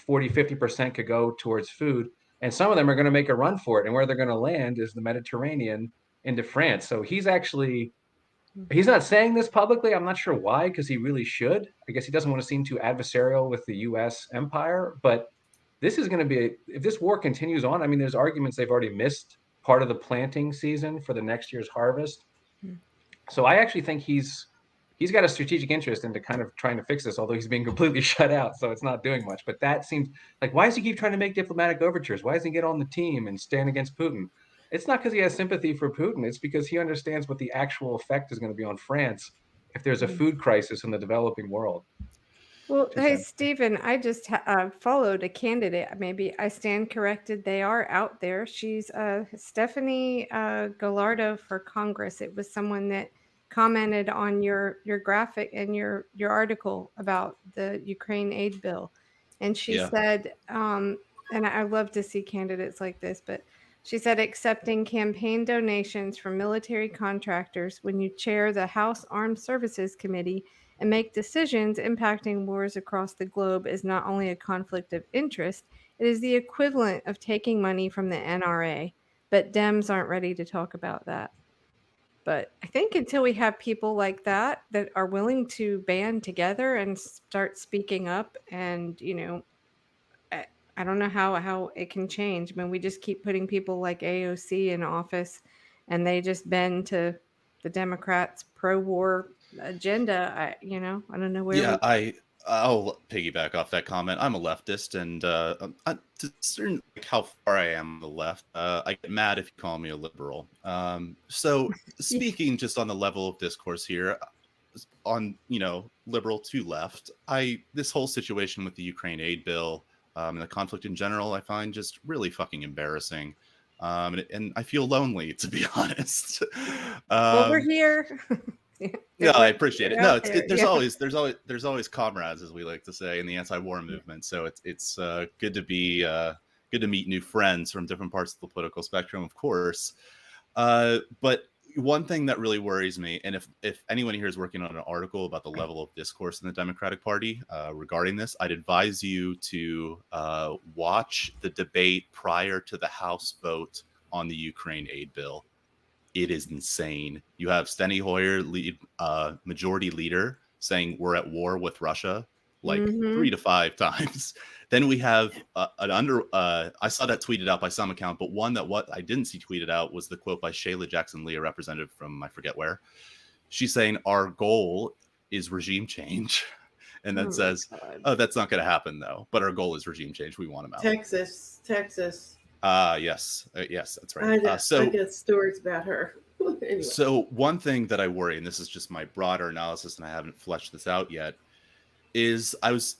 S2: 40-50% could go towards food. And some of them are going to make a run for it. And where they're going to land is the Mediterranean into France. So he's not saying this publicly. I'm not sure why, because he really should. I guess he doesn't want to seem too adversarial with the U.S. empire. But this is going to be, if this war continues on, there's arguments they've already missed part of the planting season for the next year's harvest. So I actually think he's he's got a strategic interest into kind of trying to fix this, although he's being completely shut out, so it's not doing much. But that seems like, why does he keep trying to make diplomatic overtures? Why doesn't he get on the team and stand against Putin? It's not because he has sympathy for Putin. It's because he understands what the actual effect is going to be on France if there's a food crisis in the developing world.
S4: Well, hey, Stephen, I just followed a candidate. Maybe I stand corrected. They are out there. She's Stephanie Gallardo for Congress. It was someone that commented on your graphic and your article about the Ukraine aid bill. And she said, and I love to see candidates like this, but she said, accepting campaign donations from military contractors when you chair the House Armed Services Committee and make decisions impacting wars across the globe is not only a conflict of interest, it is the equivalent of taking money from the NRA. But Dems aren't ready to talk about that. But I think until we have people like that are willing to band together and start speaking up, and, you know, I don't know how it can change. I mean, we just keep putting people like AOC in office, and they just bend to the Democrats' pro-war agenda. I don't know where.
S3: Yeah, I'll piggyback off that comment. I'm a leftist, and to certain how far I am on the left, I get mad if you call me a liberal. So speaking just on the level of discourse here, on liberal to left, this whole situation with the Ukraine aid bill and the conflict in general, I find just really fucking embarrassing. And I feel lonely, to be honest.
S4: Well, we're here.
S3: Yeah, I appreciate it. No, there's always comrades, as we like to say, in the anti-war movement. So it's good to meet new friends from different parts of the political spectrum, of course. But one thing that really worries me, and if anyone here is working on an article about the level of discourse in the Democratic Party regarding this, I'd advise you to watch the debate prior to the House vote on the Ukraine aid bill. It is insane. You have Steny Hoyer, majority leader, saying we're at war with Russia like 3 to 5 times. Then we have I saw that tweeted out by some account, but what I didn't see tweeted out was the quote by Shayla Jackson-Lee, a representative from I forget where. She's saying our goal is regime change, and then says, "Oh, that's not going to happen though. But our goal is regime change. We want them out."
S7: Texas.
S3: Yes, that's right.
S7: I get stories about her. Anyway.
S3: So one thing that I worry, and this is just my broader analysis, and I haven't fleshed this out yet, is I was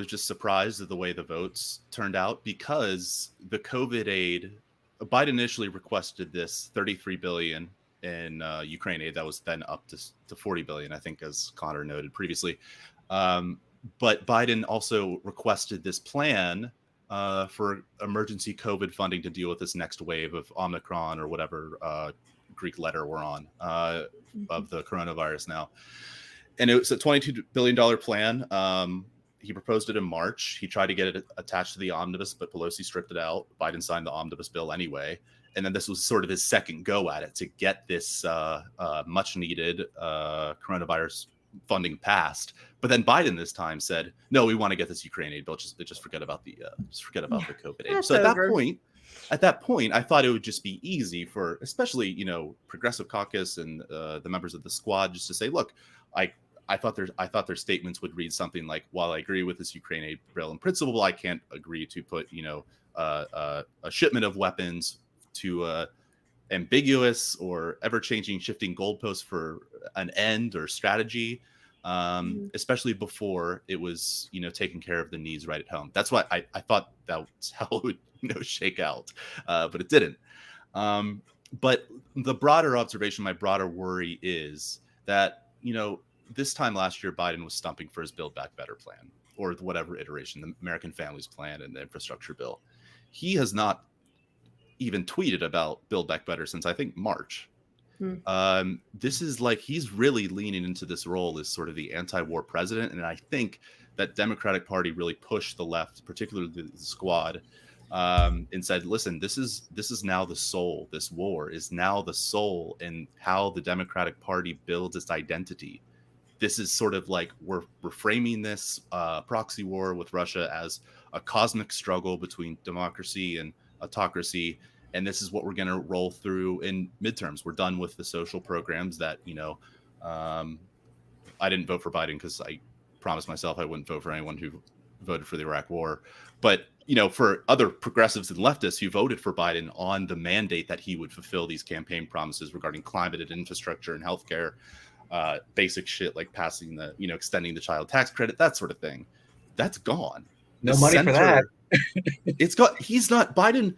S3: just surprised at the way the votes turned out, because the COVID aid, Biden initially requested this $33 billion in Ukraine aid that was then up to $40 billion, I think, as Connor noted previously. But Biden also requested this plan for emergency COVID funding to deal with this next wave of Omicron or whatever Greek letter we're on of the coronavirus now. And it was a $22 billion plan. He proposed it in March. He tried to get it attached to the omnibus, but Pelosi stripped it out. Biden signed the omnibus bill anyway. And then this was sort of his second go at it to get this much needed coronavirus funding passed. But then Biden this time said, no, we want to get this Ukraine aid bill. Just forget about the COVID aid. So at that point, I thought it would just be easy for, especially, Progressive Caucus and the members of the squad, just to say, look, I thought their statements would read something like, while I agree with this Ukraine aid bill in principle, I can't agree to put, a shipment of weapons to ambiguous or ever-changing, shifting goalposts for an end or strategy, especially before it was, taking care of the needs right at home. That's why I thought that's how it would, shake out, but it didn't. But the broader observation, my broader worry is that, this time last year, Biden was stumping for his Build Back Better plan, or whatever iteration, the American Families Plan and the infrastructure bill. He has not even tweeted about Build Back Better since, I think, March. This is like he's really leaning into this role as sort of the anti-war president. And I think that Democratic Party really pushed the left, particularly the squad, and said, listen, this is now the soul. This war is now the soul in how the Democratic Party builds its identity. This is sort of like we're framing this proxy war with Russia as a cosmic struggle between democracy and autocracy. And this is what we're going to roll through in midterms. We're done with the social programs that, I didn't vote for Biden because I promised myself I wouldn't vote for anyone who voted for the Iraq War. But, for other progressives and leftists who voted for Biden on the mandate that he would fulfill these campaign promises regarding climate and infrastructure and healthcare, basic shit like passing the, extending the child tax credit, that sort of thing, that's gone.
S2: No money for that.
S3: It's got, he's not Biden.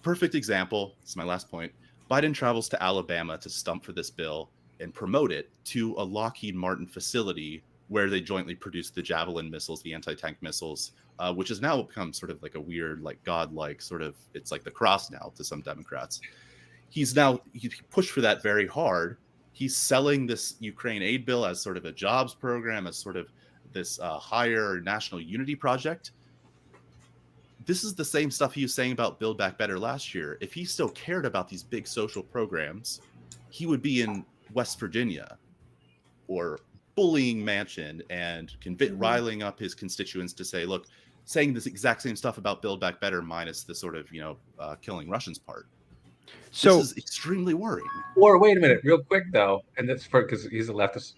S3: Perfect example. This is my last point. Biden travels to Alabama to stump for this bill and promote it to a Lockheed Martin facility where they jointly produced the Javelin missiles, the anti-tank missiles, which has now become sort of like a weird, like godlike sort of, it's like the cross now to some Democrats. He pushed for that very hard. He's selling this Ukraine aid bill as sort of a jobs program, as sort of this higher national unity project. This is the same stuff he was saying about Build Back Better last year. If he still cared about these big social programs, he would be in West Virginia or bullying Manchin and riling up his constituents to say, look, saying this exact same stuff about Build Back Better minus the sort of, killing Russians part. So this is extremely worrying.
S2: Or wait a minute, real quick though, and that's because he's a leftist.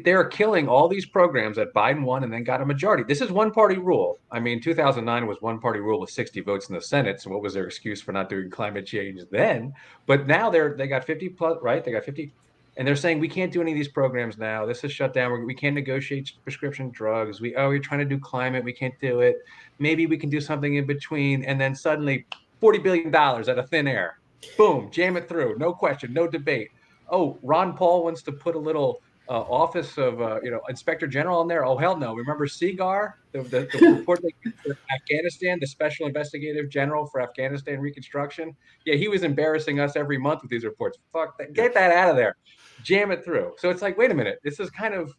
S2: They're killing all these programs that Biden won and then got a majority. This is one-party rule. I mean, 2009 was one-party rule with 60 votes in the Senate. So what was their excuse for not doing climate change then? But now they got 50 plus, right? They got 50, and they're saying we can't do any of these programs now. This is shut down. We can't negotiate prescription drugs. We're trying to do climate. We can't do it. Maybe we can do something in between. And then suddenly, $40 billion out of thin air. Boom, jam it through. No question, no debate. Oh, Ron Paul wants to put a little office of inspector general in there. Oh, hell no. Remember Seagar, the report for Afghanistan, the special investigative general for Afghanistan reconstruction? Yeah, he was embarrassing us every month with these reports. Fuck that. Get that out of there. Jam it through. So it's like, wait a minute. This is kind of,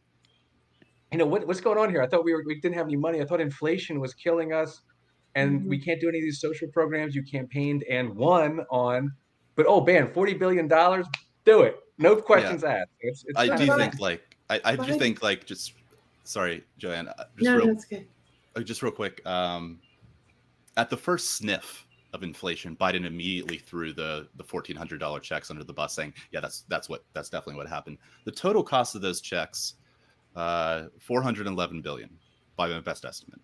S2: what's going on here? I thought we didn't have any money. I thought inflation was killing us and we can't do any of these social programs you campaigned and won on. But $40 billion, do it. No questions asked.
S3: Sorry, Joanne.
S7: That's okay.
S3: Just real quick. At the first sniff of inflation, Biden immediately threw the $1,400 checks under the bus, saying, "Yeah, that's definitely what happened." The total cost of those checks, $411 billion, by my best estimate.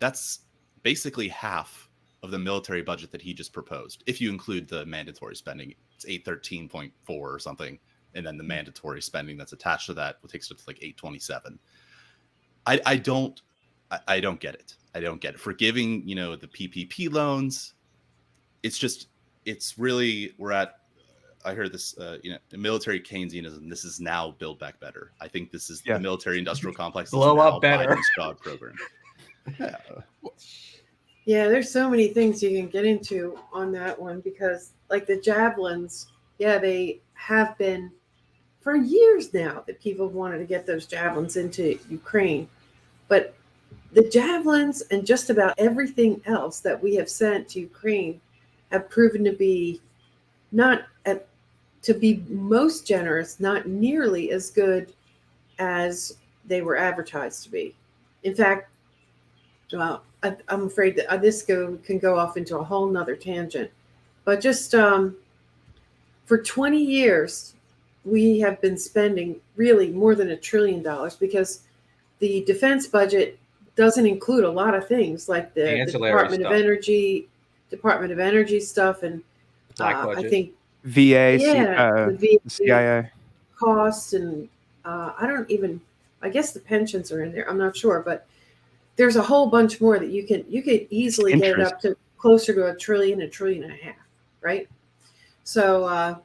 S3: That's basically half of the military budget that he just proposed. If you include the mandatory spending, it's 813.4 or something, and then the mandatory spending that's attached to that takes it to like 827. I don't get it. I don't get it. For giving, the PPP loans, it's really, I heard this, military Keynesianism. This is now Build Back Better. I think this is the military industrial complex.
S2: Blow up better.
S3: Biden's job program. Yeah.
S7: Yeah, there's so many things you can get into on that one because, like the javelins, they have been for years now that people have wanted to get those javelins into Ukraine. But the javelins and just about everything else that we have sent to Ukraine have proven to be to be most generous, not nearly as good as they were advertised to be. In fact, I'm afraid that this can go off into a whole nother tangent. But just for 20 years, we have been spending really more than $1 trillion because the defense budget doesn't include a lot of things like the Department of Energy stuff, and I think
S6: VA, the CIA
S7: costs, and I guess the pensions are in there. I'm not sure, but there's a whole bunch more that you could easily get it up to closer to $1 trillion, $1.5 trillion, right? So.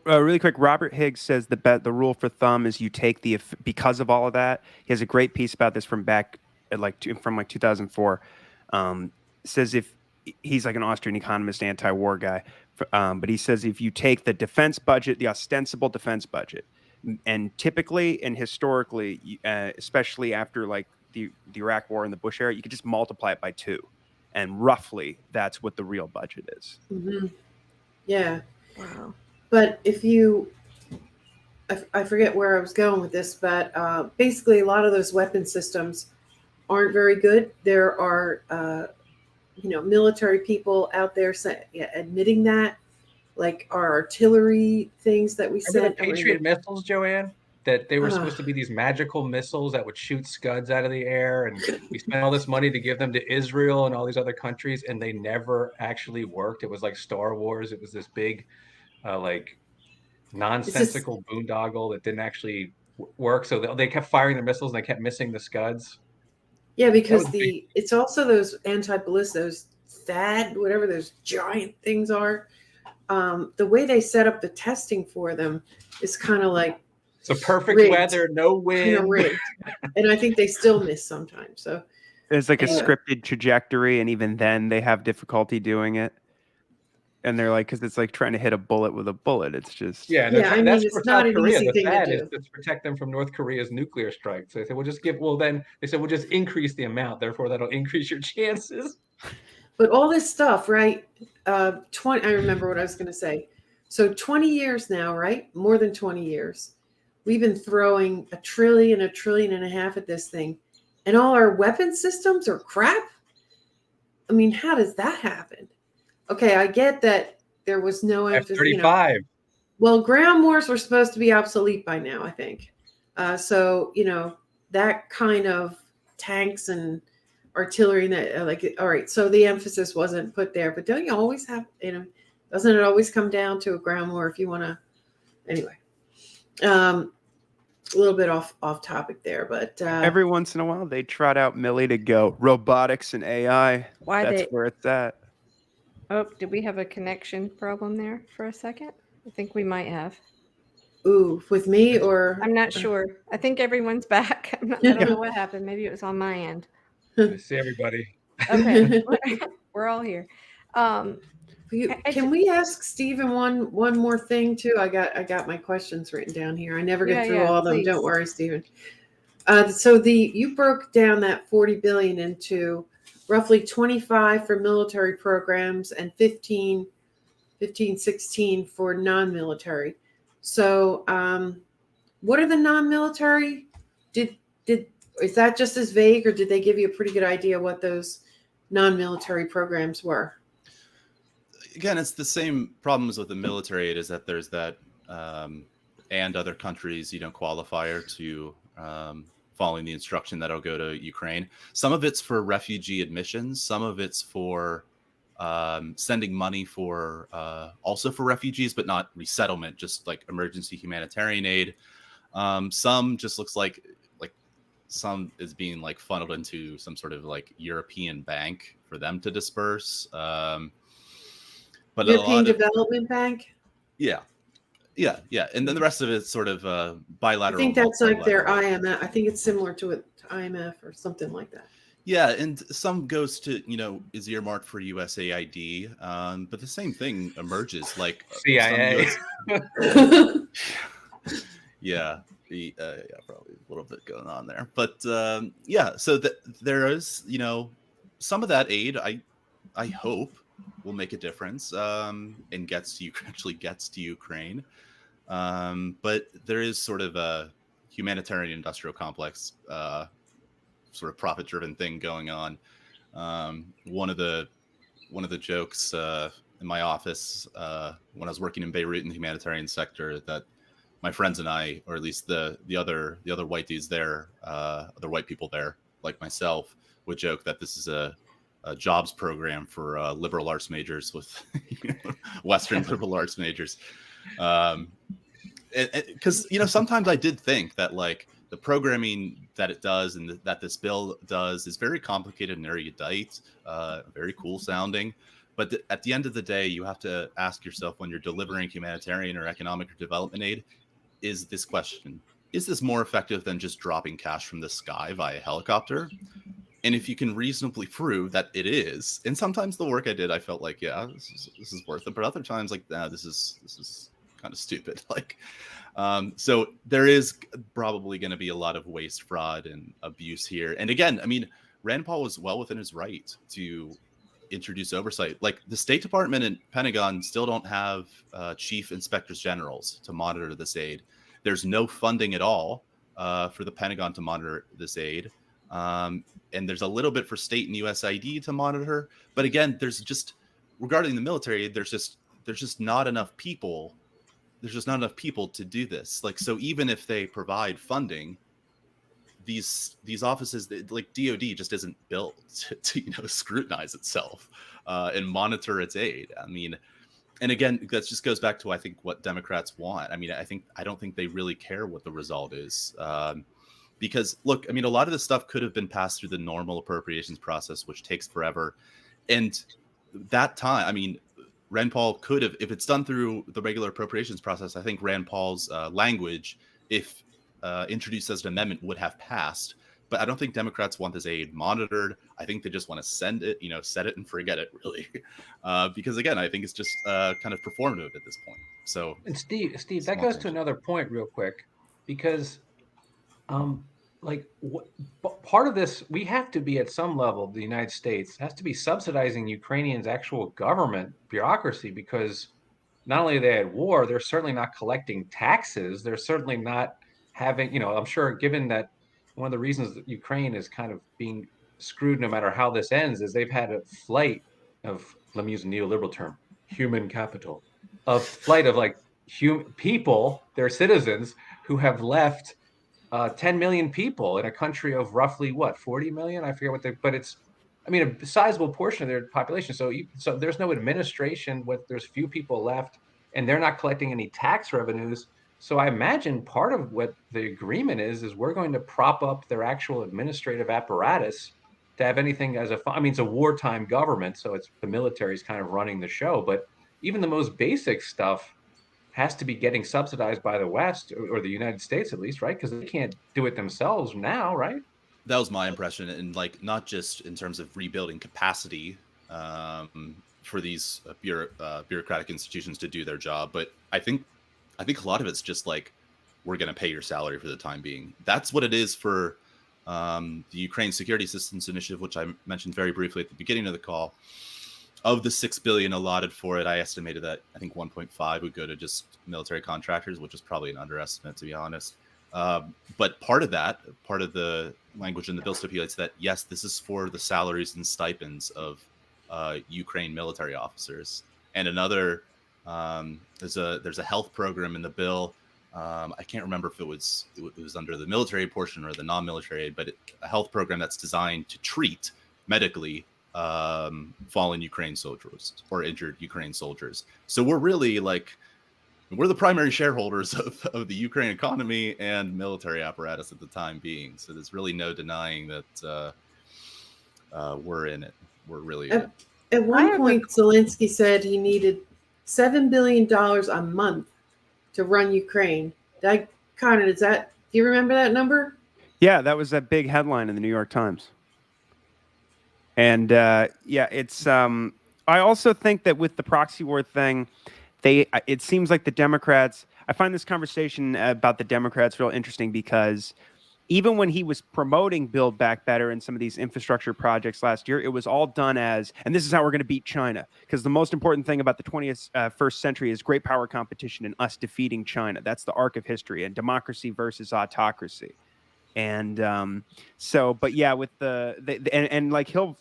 S6: Really quick, Robert Higgs says the rule for thumb is you take because of all of that. He has a great piece about this from back from 2004. Says if he's like an Austrian economist, anti-war guy, but he says if you take the defense budget, the ostensible defense budget, and typically and historically, especially after like the Iraq War and the Bush era, you could just multiply it by 2, and roughly that's what the real budget is.
S7: Mm-hmm. Yeah. Wow. But I forget where I was going with this, but basically a lot of those weapon systems aren't very good. There are, military people out there admitting that. like our artillery things that we
S2: Remember
S7: sent.
S2: the Patriot missiles, Joanne? That they were supposed to be these magical missiles that would shoot scuds out of the air, and we spent all this money to give them to Israel and all these other countries, and they never actually worked. It was like Star Wars. It was this big, like nonsensical boondoggle that didn't actually work. So they kept firing the missiles and they kept missing the scuds.
S7: Yeah, because it's also those anti-ballistic, those THAAD, whatever those giant things are. The way they set up the testing for them is kind of like
S2: so perfect
S7: rigged,
S2: weather, no wind,
S7: rigged. And I think they still miss sometimes. So
S6: it's like a scripted trajectory, and even then they have difficulty doing it. And they're like, because it's like trying to hit a bullet with a bullet. It's just
S2: that's
S7: it's
S2: for
S7: not
S2: South
S7: an
S2: Korea.
S7: easy
S2: The
S7: thing
S2: THAAD
S7: to do.
S2: is to protect them from North Korea's nuclear strikes. So they said, we'll just increase the amount. Therefore, that'll increase your chances.
S7: But all this stuff, right? I remember what I was going to say. So 20 years now, right? More than 20 years. We've been throwing $1 trillion, $1.5 trillion at this thing. And all our weapon systems are crap? I mean, how does that happen? Okay, I get that there was no emphasis.
S2: F-35.
S7: Well, ground wars were supposed to be obsolete by now, I think. So, that kind of tanks and artillery that all right, so the emphasis wasn't put there. But don't you always have, doesn't it always come down to a ground war if you want to? Anyway, a little bit off topic there, but
S6: every once in a while they trot out Millie to go robotics and AI. That's where it's at.
S4: Oh, did we have a connection problem there for a second? I think we might have.
S7: Ooh, with me or?
S4: I'm not sure. I think everyone's back. I don't know what happened. Maybe it was on my end.
S2: I see everybody.
S4: Okay, we're all here.
S7: Can we ask Stephen one more thing too? I got my questions written down here. I never get through all of them. Please. Don't worry, Stephen. So you broke down that $40 billion into roughly 25 for military programs and 15, 16 for non-military. So what are the non-military? Is that just as vague, or did they give you a pretty good idea what those non-military programs were?
S3: Again, it's the same problems with the military aid, is that there's that and other countries, qualifier to following the instruction that'll go to Ukraine. Some of it's for refugee admissions. Some of it's for sending money for also for refugees, but not resettlement, just like emergency humanitarian aid. Some just looks like some is being like funneled into some sort of like European bank for them to disperse. But
S7: European Development Bank?
S3: Yeah. And then the rest of it's sort of bilateral.
S7: I think that's like their IMF. I think it's similar to IMF or something like that.
S3: Yeah, and some goes to, is earmarked for USAID, but the same thing emerges like
S2: CIA.
S3: Probably a little bit going on there, but so there is, some of that aid I hope will make a difference and actually gets to Ukraine, but there is sort of a humanitarian industrial complex sort of profit-driven thing going on. One of the jokes in my office when I was working in Beirut in the humanitarian sector, that my friends and I, or at least the other white dudes there, other white people there, like myself, would joke that this is a jobs program for liberal arts majors with Western liberal arts majors. Because sometimes I did think that like the programming that it does and that this bill does is very complicated and erudite, very cool sounding. But at the end of the day, you have to ask yourself, when you're delivering humanitarian or economic or development aid, is this question: is this more effective than just dropping cash from the sky via helicopter? And if you can reasonably prove that it is, and sometimes the work I did, I felt like, this is worth it. But other times, like, this is kind of stupid. Like, so there is probably going to be a lot of waste, fraud, and abuse here. And again, I mean, Rand Paul was well within his right to introduce oversight. Like, the State Department and Pentagon still don't have chief inspectors generals to monitor this aid. There's no funding at all for the Pentagon to monitor this aid. And there's a little bit for state and USAID to monitor. But again, there's just, regarding the military, there's just there's just not enough people. There's just not enough people to do this. Like, so even if they provide funding, these offices, like DOD just isn't built to scrutinize itself and monitor its aid. I mean, and again, that just goes back to, I think, what Democrats want. I mean, I don't think they really care what the result is. Because look, I mean, a lot of this stuff could have been passed through the normal appropriations process, which takes forever. And that time, I mean, Rand Paul could have, if it's done through the regular appropriations process, I think Rand Paul's language, if introduced as an amendment, would have passed. But I don't think Democrats want this aid monitored. I think they just want to send it, set it and forget it, really. Because again, I think it's just kind of performative at this point. So,
S2: and Steve, that goes to another point real quick, because part of this, we have to be at some level, the United States has to be subsidizing Ukrainians' actual government bureaucracy, because not only are they at war, they're certainly not collecting taxes. They're certainly not having, I'm sure, given that one of the reasons that Ukraine is kind of being screwed no matter how this ends is they've had a flight of, let me use a neoliberal term, human capital, a flight of like people, their citizens, who have left 10 million people in a country of roughly 40 million? I forget but it's, I mean, a sizable portion of their population. So there's no administration, there's few people left, and they're not collecting any tax revenues. So I imagine part of what the agreement is we're going to prop up their actual administrative apparatus to have anything as it's a wartime government, so it's the military's kind of running the show. But even the most basic stuff has to be getting subsidized by the West, or the United States at least, right? Because they can't do it themselves now, right?
S3: That was my impression, and not just in terms of rebuilding capacity for these bureaucratic institutions to do their job, but I think a lot of it's just we're going to pay your salary for the time being. That's what it is for the Ukraine Security Assistance Initiative, which I mentioned very briefly at the beginning of the call. Of the $6 billion allotted for it, I estimated that I think 1.5 would go to just military contractors, which is probably an underestimate, to be honest. But part of the language in the bill stipulates that, yes, this is for the salaries and stipends of Ukraine military officers. And another, there's a health program in the bill. I can't remember if it was under the military portion or the non-military aid, but a health program that's designed to treat medically fallen Ukraine soldiers or injured Ukraine soldiers. So we're really we're the primary shareholders of the Ukraine economy and military apparatus at the time being. So there's really no denying that we're in it. We're really in it.
S7: At one point, Zelensky said he needed $7 billion a month to run Ukraine. Do you remember that number?
S6: Yeah, that was a big headline in the New York Times. And it's. I also think that with the proxy war thing, it seems like the Democrats. I find this conversation about the Democrats real interesting, because even when he was promoting Build Back Better and some of these infrastructure projects last year, it was all done as, and this is how we're going to beat China. Because the most important thing about the 21st century is great power competition and us defeating China. That's the arc of history, and democracy versus autocracy. And but yeah, with and he'll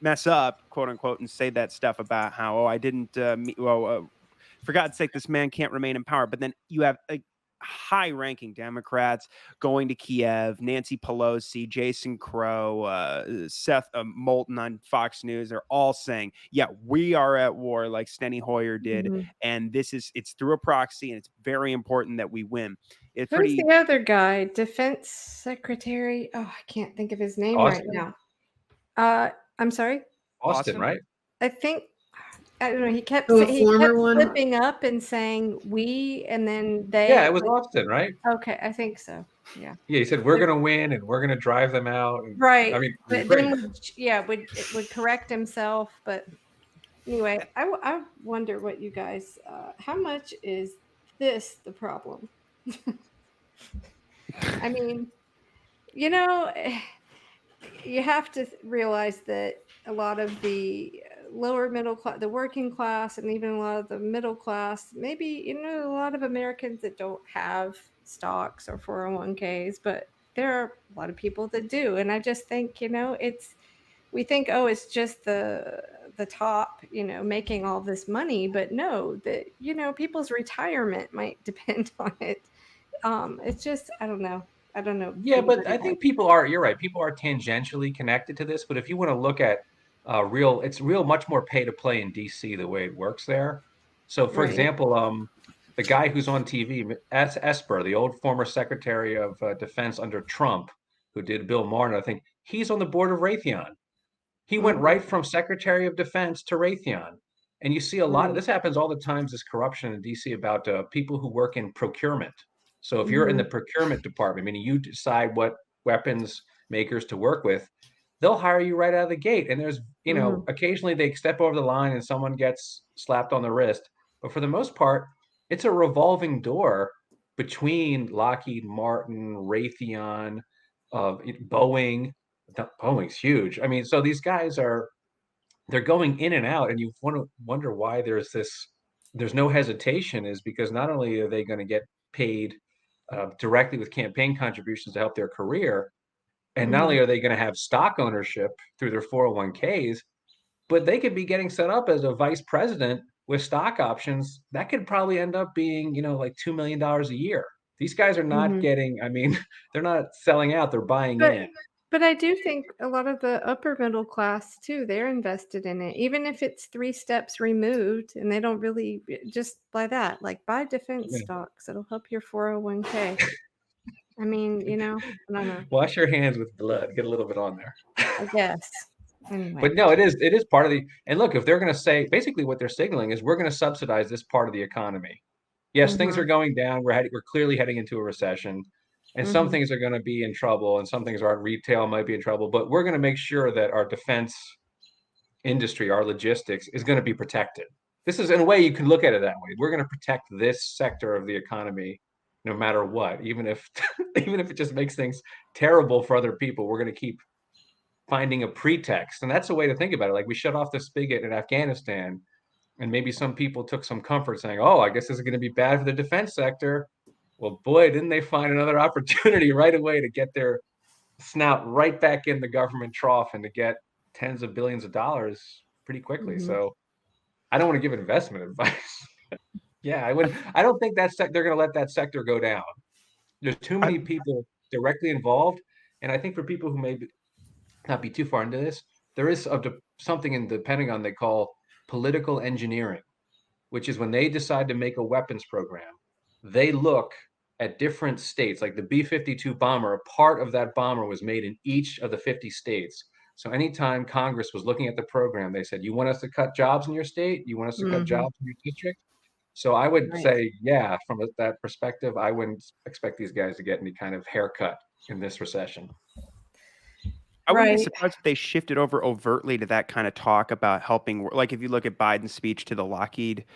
S6: mess up, quote unquote, and say that stuff about how, I didn't, for God's sake, this man can't remain in power. But then you have high-ranking Democrats going to Kiev, Nancy Pelosi, Jason Crow, Seth Moulton on Fox News. They're all saying, yeah, we are at war, like Steny Hoyer did. Mm-hmm. And it's through a proxy, and it's very important that we win.
S4: Who's the other guy? Defense Secretary? Oh, I can't think of his name right now. I'm sorry?
S2: Austin, right?
S4: I think, I don't know, he kept flipping up and saying we, and then they.
S2: Yeah, it was Austin, right?
S4: Okay, I think so. Yeah.
S2: Yeah, he said we're going to win and we're going to drive them out. And,
S4: right. I mean, but then would correct himself. But anyway, I wonder what you guys, how much is this the problem? I mean, you have to realize that a lot of the lower middle class, the working class, and even a lot of the middle class, maybe, a lot of Americans that don't have stocks or 401ks, but there are a lot of people that do. And I just think, we think, it's just the the top, making all this money, but no, that, people's retirement might depend on it. It's just, I don't know.
S2: Yeah, but I think you're right. People are tangentially connected to this, but if you want to look at it's much more pay to play in DC the way it works there. So for example, the guy who's on TV, Esper, the old former Secretary of Defense under Trump, who did Bill Maher, I think he's on the board of Raytheon. He went right from Secretary of Defense to Raytheon. And you see a lot of this happens all the times, this corruption in DC about people who work in procurement. So if you're in the procurement department, meaning you decide what weapons makers to work with, they'll hire you right out of the gate. And there's, occasionally they step over the line and someone gets slapped on the wrist. But for the most part, it's a revolving door between Lockheed Martin, Raytheon, Boeing. Boeing's huge. I mean, so these guys they're going in and out, and you wonder why there's no hesitation, is because not only are they going to get paid directly with campaign contributions to help their career, and not only are they going to have stock ownership through their 401ks, but they could be getting set up as a vice president with stock options. That could probably end up being, like $2 million a year. These guys are not getting, they're not selling out, they're buying in.
S4: But I do think a lot of the upper middle class too, they're invested in it, even if it's 3 steps removed, and they don't really just buy that, like buy defense stocks. It'll help your 401k. I don't know.
S2: Wash your hands with blood, get a little bit on there.
S4: I guess. Anyway.
S2: But no, it is part of and look, if they're going to say, basically what they're signaling is we're going to subsidize this part of the economy. Yes, things are going down. We're clearly heading into a recession. And some things are going to be in trouble, and some things are retail might be in trouble, but we're going to make sure that our defense industry, our logistics, is going to be protected. This is, in a way, you can look at it that way. We're going to protect this sector of the economy no matter what, even if it just makes things terrible for other people. We're going to keep finding a pretext. And that's a way to think about it. Like, we shut off the spigot in Afghanistan, and maybe some people took some comfort saying, oh, I guess this is going to be bad for the defense sector. Well, boy, didn't they find another opportunity right away to get their snout right back in the government trough and to get tens of billions of dollars pretty quickly. So I don't want to give investment advice. Yeah, I don't think they're going to let that sector go down. There's too many people directly involved. And I think for people who may not be too far into this, there is something in the Pentagon they call political engineering, which is when they decide to make a weapons program, they look at different states, like the B-52 bomber. A part of that bomber was made in each of the 50 states. So anytime Congress was looking at the program, they said, you want us to cut jobs in your state? You want us to cut jobs in your district? So I would say, yeah, from that perspective, I wouldn't expect these guys to get any kind of haircut in this recession.
S6: I wouldn't be surprised if they shifted over overtly to that kind of talk about helping. Like if you look at Biden's speech to the Lockheed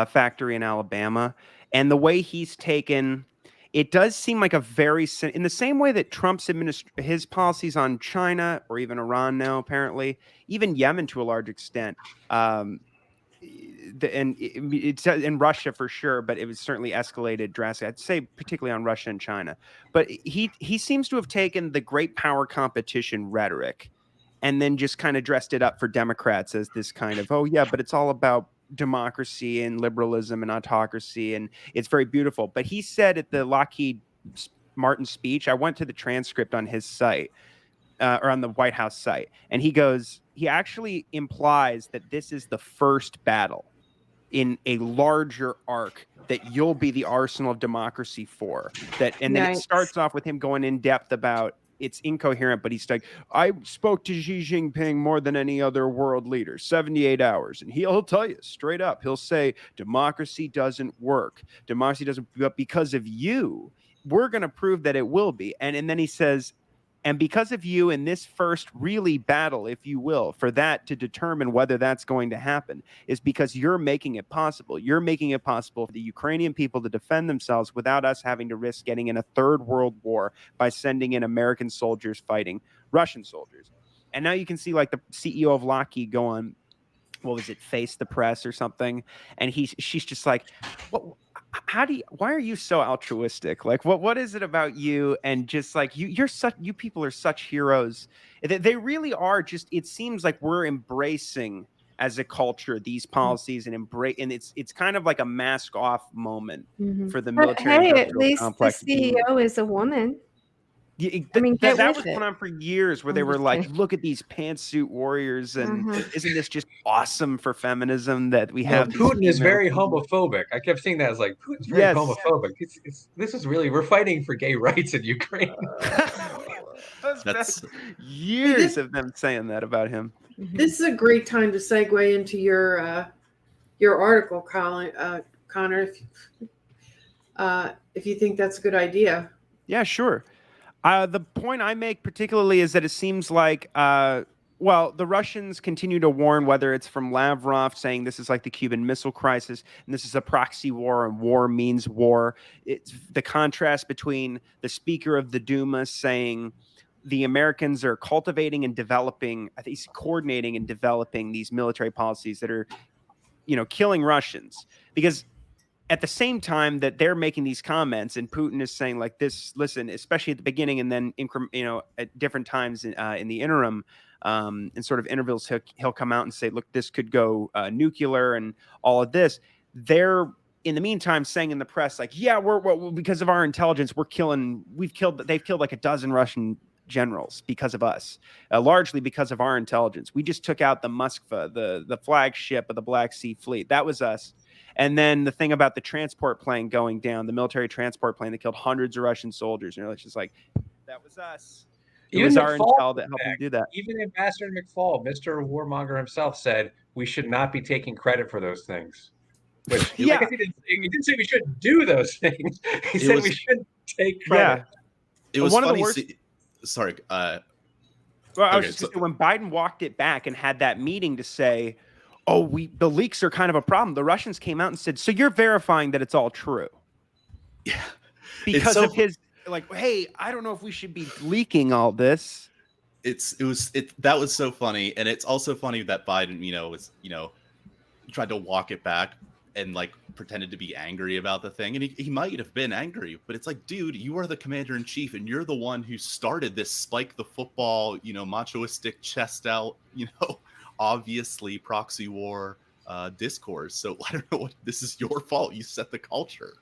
S6: factory in Alabama, and the way he's taken, it does seem like in the same way that Trump's his policies on China or even Iran now, apparently, even Yemen to a large extent, and it's in Russia for sure, but it was certainly escalated drastically. I'd say particularly on Russia and China. But he seems to have taken the great power competition rhetoric and then just kind of dressed it up for Democrats as this kind of, oh yeah, but it's all about democracy and liberalism and autocracy, and it's very beautiful. But he said at the Lockheed Martin speech, I went to the transcript on his site, or on the White House site, and he actually implies that this is the first battle in a larger arc that you'll be the arsenal of democracy for. And then it starts off with him going in depth about it's incoherent, but he's like, I spoke to Xi Jinping more than any other world leader, 78 hours. And he'll tell you straight up, he'll say, democracy doesn't work. Democracy doesn't, but because of you, we're going to prove that it will be. And then he says, and because of you in this first really battle, if you will, for that to determine whether that's going to happen is because you're making it possible. You're making it possible for the Ukrainian people to defend themselves without us having to risk getting in a third world war by sending in American soldiers fighting Russian soldiers. And now you can see like the CEO of Lockheed go on, what was it, Face the Press or something? And she's just like, why are you so altruistic? Like, what is it about you? And just like you people are such heroes. They really are. Just, it seems like we're embracing as a culture these policies and embrace. And it's kind of like a mask off moment for the military.
S4: Hey, at least
S6: complex.
S4: the CEO is a woman.
S6: Yeah,
S4: I mean,
S6: that was going on for years, where they were like,
S4: kidding.
S6: "Look at these pantsuit warriors, and isn't this just awesome for feminism that we have?"
S2: Putin is very homophobic. I kept seeing that as like, Putin's very homophobic. This is really, we're fighting for gay rights in Ukraine.
S6: That's years of them saying that about him.
S7: This is a great time to segue into your article, Connor. If you think that's a good idea.
S6: Yeah, sure. The point I make particularly is that it seems like, the Russians continue to warn, whether it's from Lavrov saying this is like the Cuban Missile Crisis, and this is a proxy war, and war means war. It's the contrast between the Speaker of the Duma saying the Americans are cultivating and developing, I think he's coordinating and developing these military policies that are, killing Russians. Because at the same time that they're making these comments, and Putin is saying like this, listen, especially at the beginning, and then at different times in the interim, in sort of intervals, he'll come out and say, look, this could go nuclear and all of this. They're in the meantime saying in the press like, yeah, we're because of our intelligence, they've killed like a dozen Russian generals because of us, largely because of our intelligence. We just took out the Moskva, the flagship of the Black Sea Fleet. That was us. And then the thing about the transport plane going down, the military transport plane that killed hundreds of Russian soldiers. It's just like, that was us. It was our intel that helped them do that.
S2: Even Ambassador McFall, Mr. Warmonger himself, said we should not be taking credit for those things. Which, he didn't say we shouldn't do those things. He said we shouldn't take credit.
S3: Yeah. It was
S6: one
S3: funny.
S6: Of the worst.
S3: Sorry.
S6: I was just saying, when Biden walked it back and had that meeting to say, the leaks are kind of a problem, the Russians came out and said, so you're verifying that it's all true.
S3: Yeah.
S6: Because of his, like, hey, I don't know if we should be leaking all this.
S3: That was so funny. And it's also funny that Biden, tried to walk it back and like pretended to be angry about the thing. And he might have been angry, but it's like, dude, you are the commander in chief and you're the one who started this spike the football, machoistic chest out, obviously proxy war discourse. So I don't know what, this is your fault. You set the culture.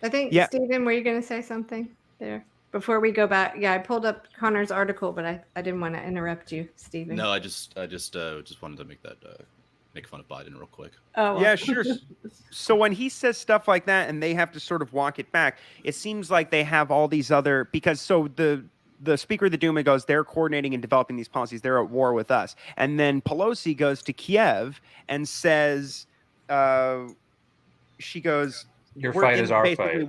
S4: I think, Stephen, were you going to say something there before we go back? Yeah, I pulled up Connor's article, but I didn't want to interrupt you, Stephen.
S3: No, I just wanted to make fun of Biden real quick.
S4: Oh, well.
S6: Yeah, sure. So when he says stuff like that and they have to sort of walk it back, it seems like they have all these other, because so the Speaker of the Duma goes, they're coordinating and developing these policies. They're at war with us. And then Pelosi goes to Kiev and says, she goes,
S2: your fight is our fight.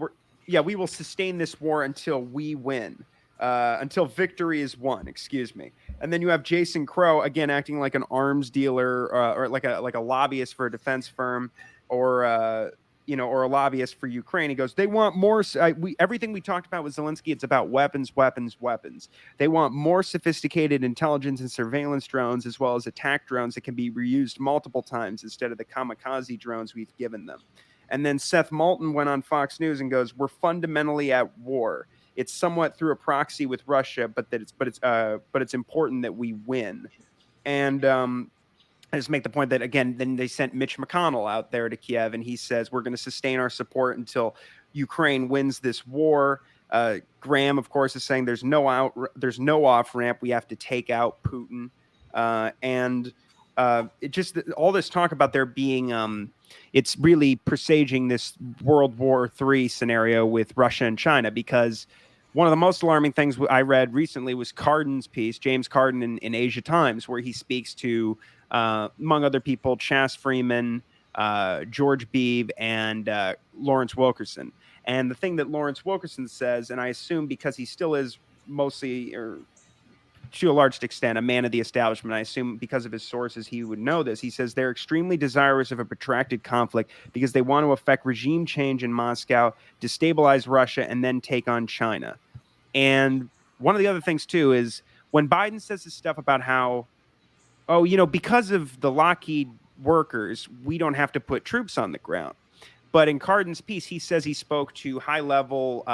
S6: We will sustain this war until we win, until victory is won, excuse me. And then you have Jason Crow, again, acting like an arms dealer or like a lobbyist for a defense firm or a lobbyist for Ukraine. He goes, they want more. Everything we talked about with Zelensky, it's about weapons, weapons, weapons. They want more sophisticated intelligence and surveillance drones, as well as attack drones that can be reused multiple times instead of the kamikaze drones we've given them. And then Seth Moulton went on Fox News and goes, we're fundamentally at war. It's somewhat through a proxy with Russia, but it's important that we win. And I just make the point that, again, then they sent Mitch McConnell out there to Kiev, and he says, we're going to sustain our support until Ukraine wins this war. Graham, of course, is saying there's no off ramp. We have to take out Putin. It just, all this talk about there being, it's really presaging this World War III scenario with Russia and China, because one of the most alarming things I read recently was Cardin's piece, James Cardin in Asia Times, where he speaks to, among other people, Chas Freeman, George Beebe, and Lawrence Wilkerson. And the thing that Lawrence Wilkerson says, and I assume because he still is mostly, or to a large extent, a man of the establishment, I assume because of his sources he would know this. He says they're extremely desirous of a protracted conflict because they want to effect regime change in Moscow, destabilize Russia, and then take on China. And one of the other things, too, is when Biden says this stuff about how, because of the Lockheed workers, we don't have to put troops on the ground. But in Cardin's piece, he says he spoke to high-level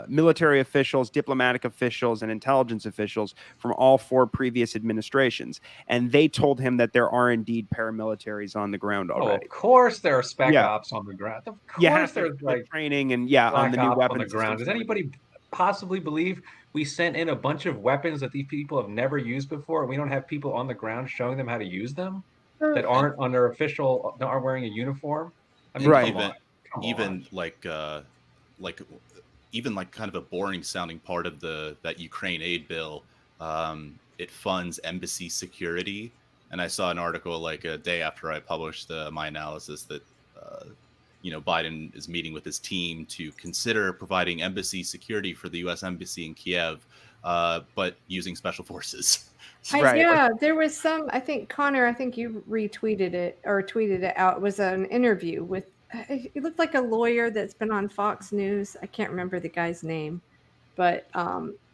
S6: military officials, diplomatic officials, and intelligence officials from all 4 previous administrations, and they told him that there are indeed paramilitaries on the ground already.
S2: Oh, of course there are spec ops on the ground. Of course there's like
S6: training and on the new weapons
S2: on the ground. Does anybody possibly believe we sent in a bunch of weapons that these people have never used before, and we don't have people on the ground showing them how to use them that aren't under official, that aren't wearing a uniform? I mean,
S6: right.
S3: Even like kind of a boring sounding part of that Ukraine aid bill, it funds embassy security. And I saw an article like a day after I published my analysis that Biden is meeting with his team to consider providing embassy security for the U.S. embassy in Kiev, but using special forces.
S4: There was some, I think, Connor, I think you retweeted it or tweeted it out. It was an interview with, it looked like a lawyer that's been on Fox News. I can't remember the guy's name, but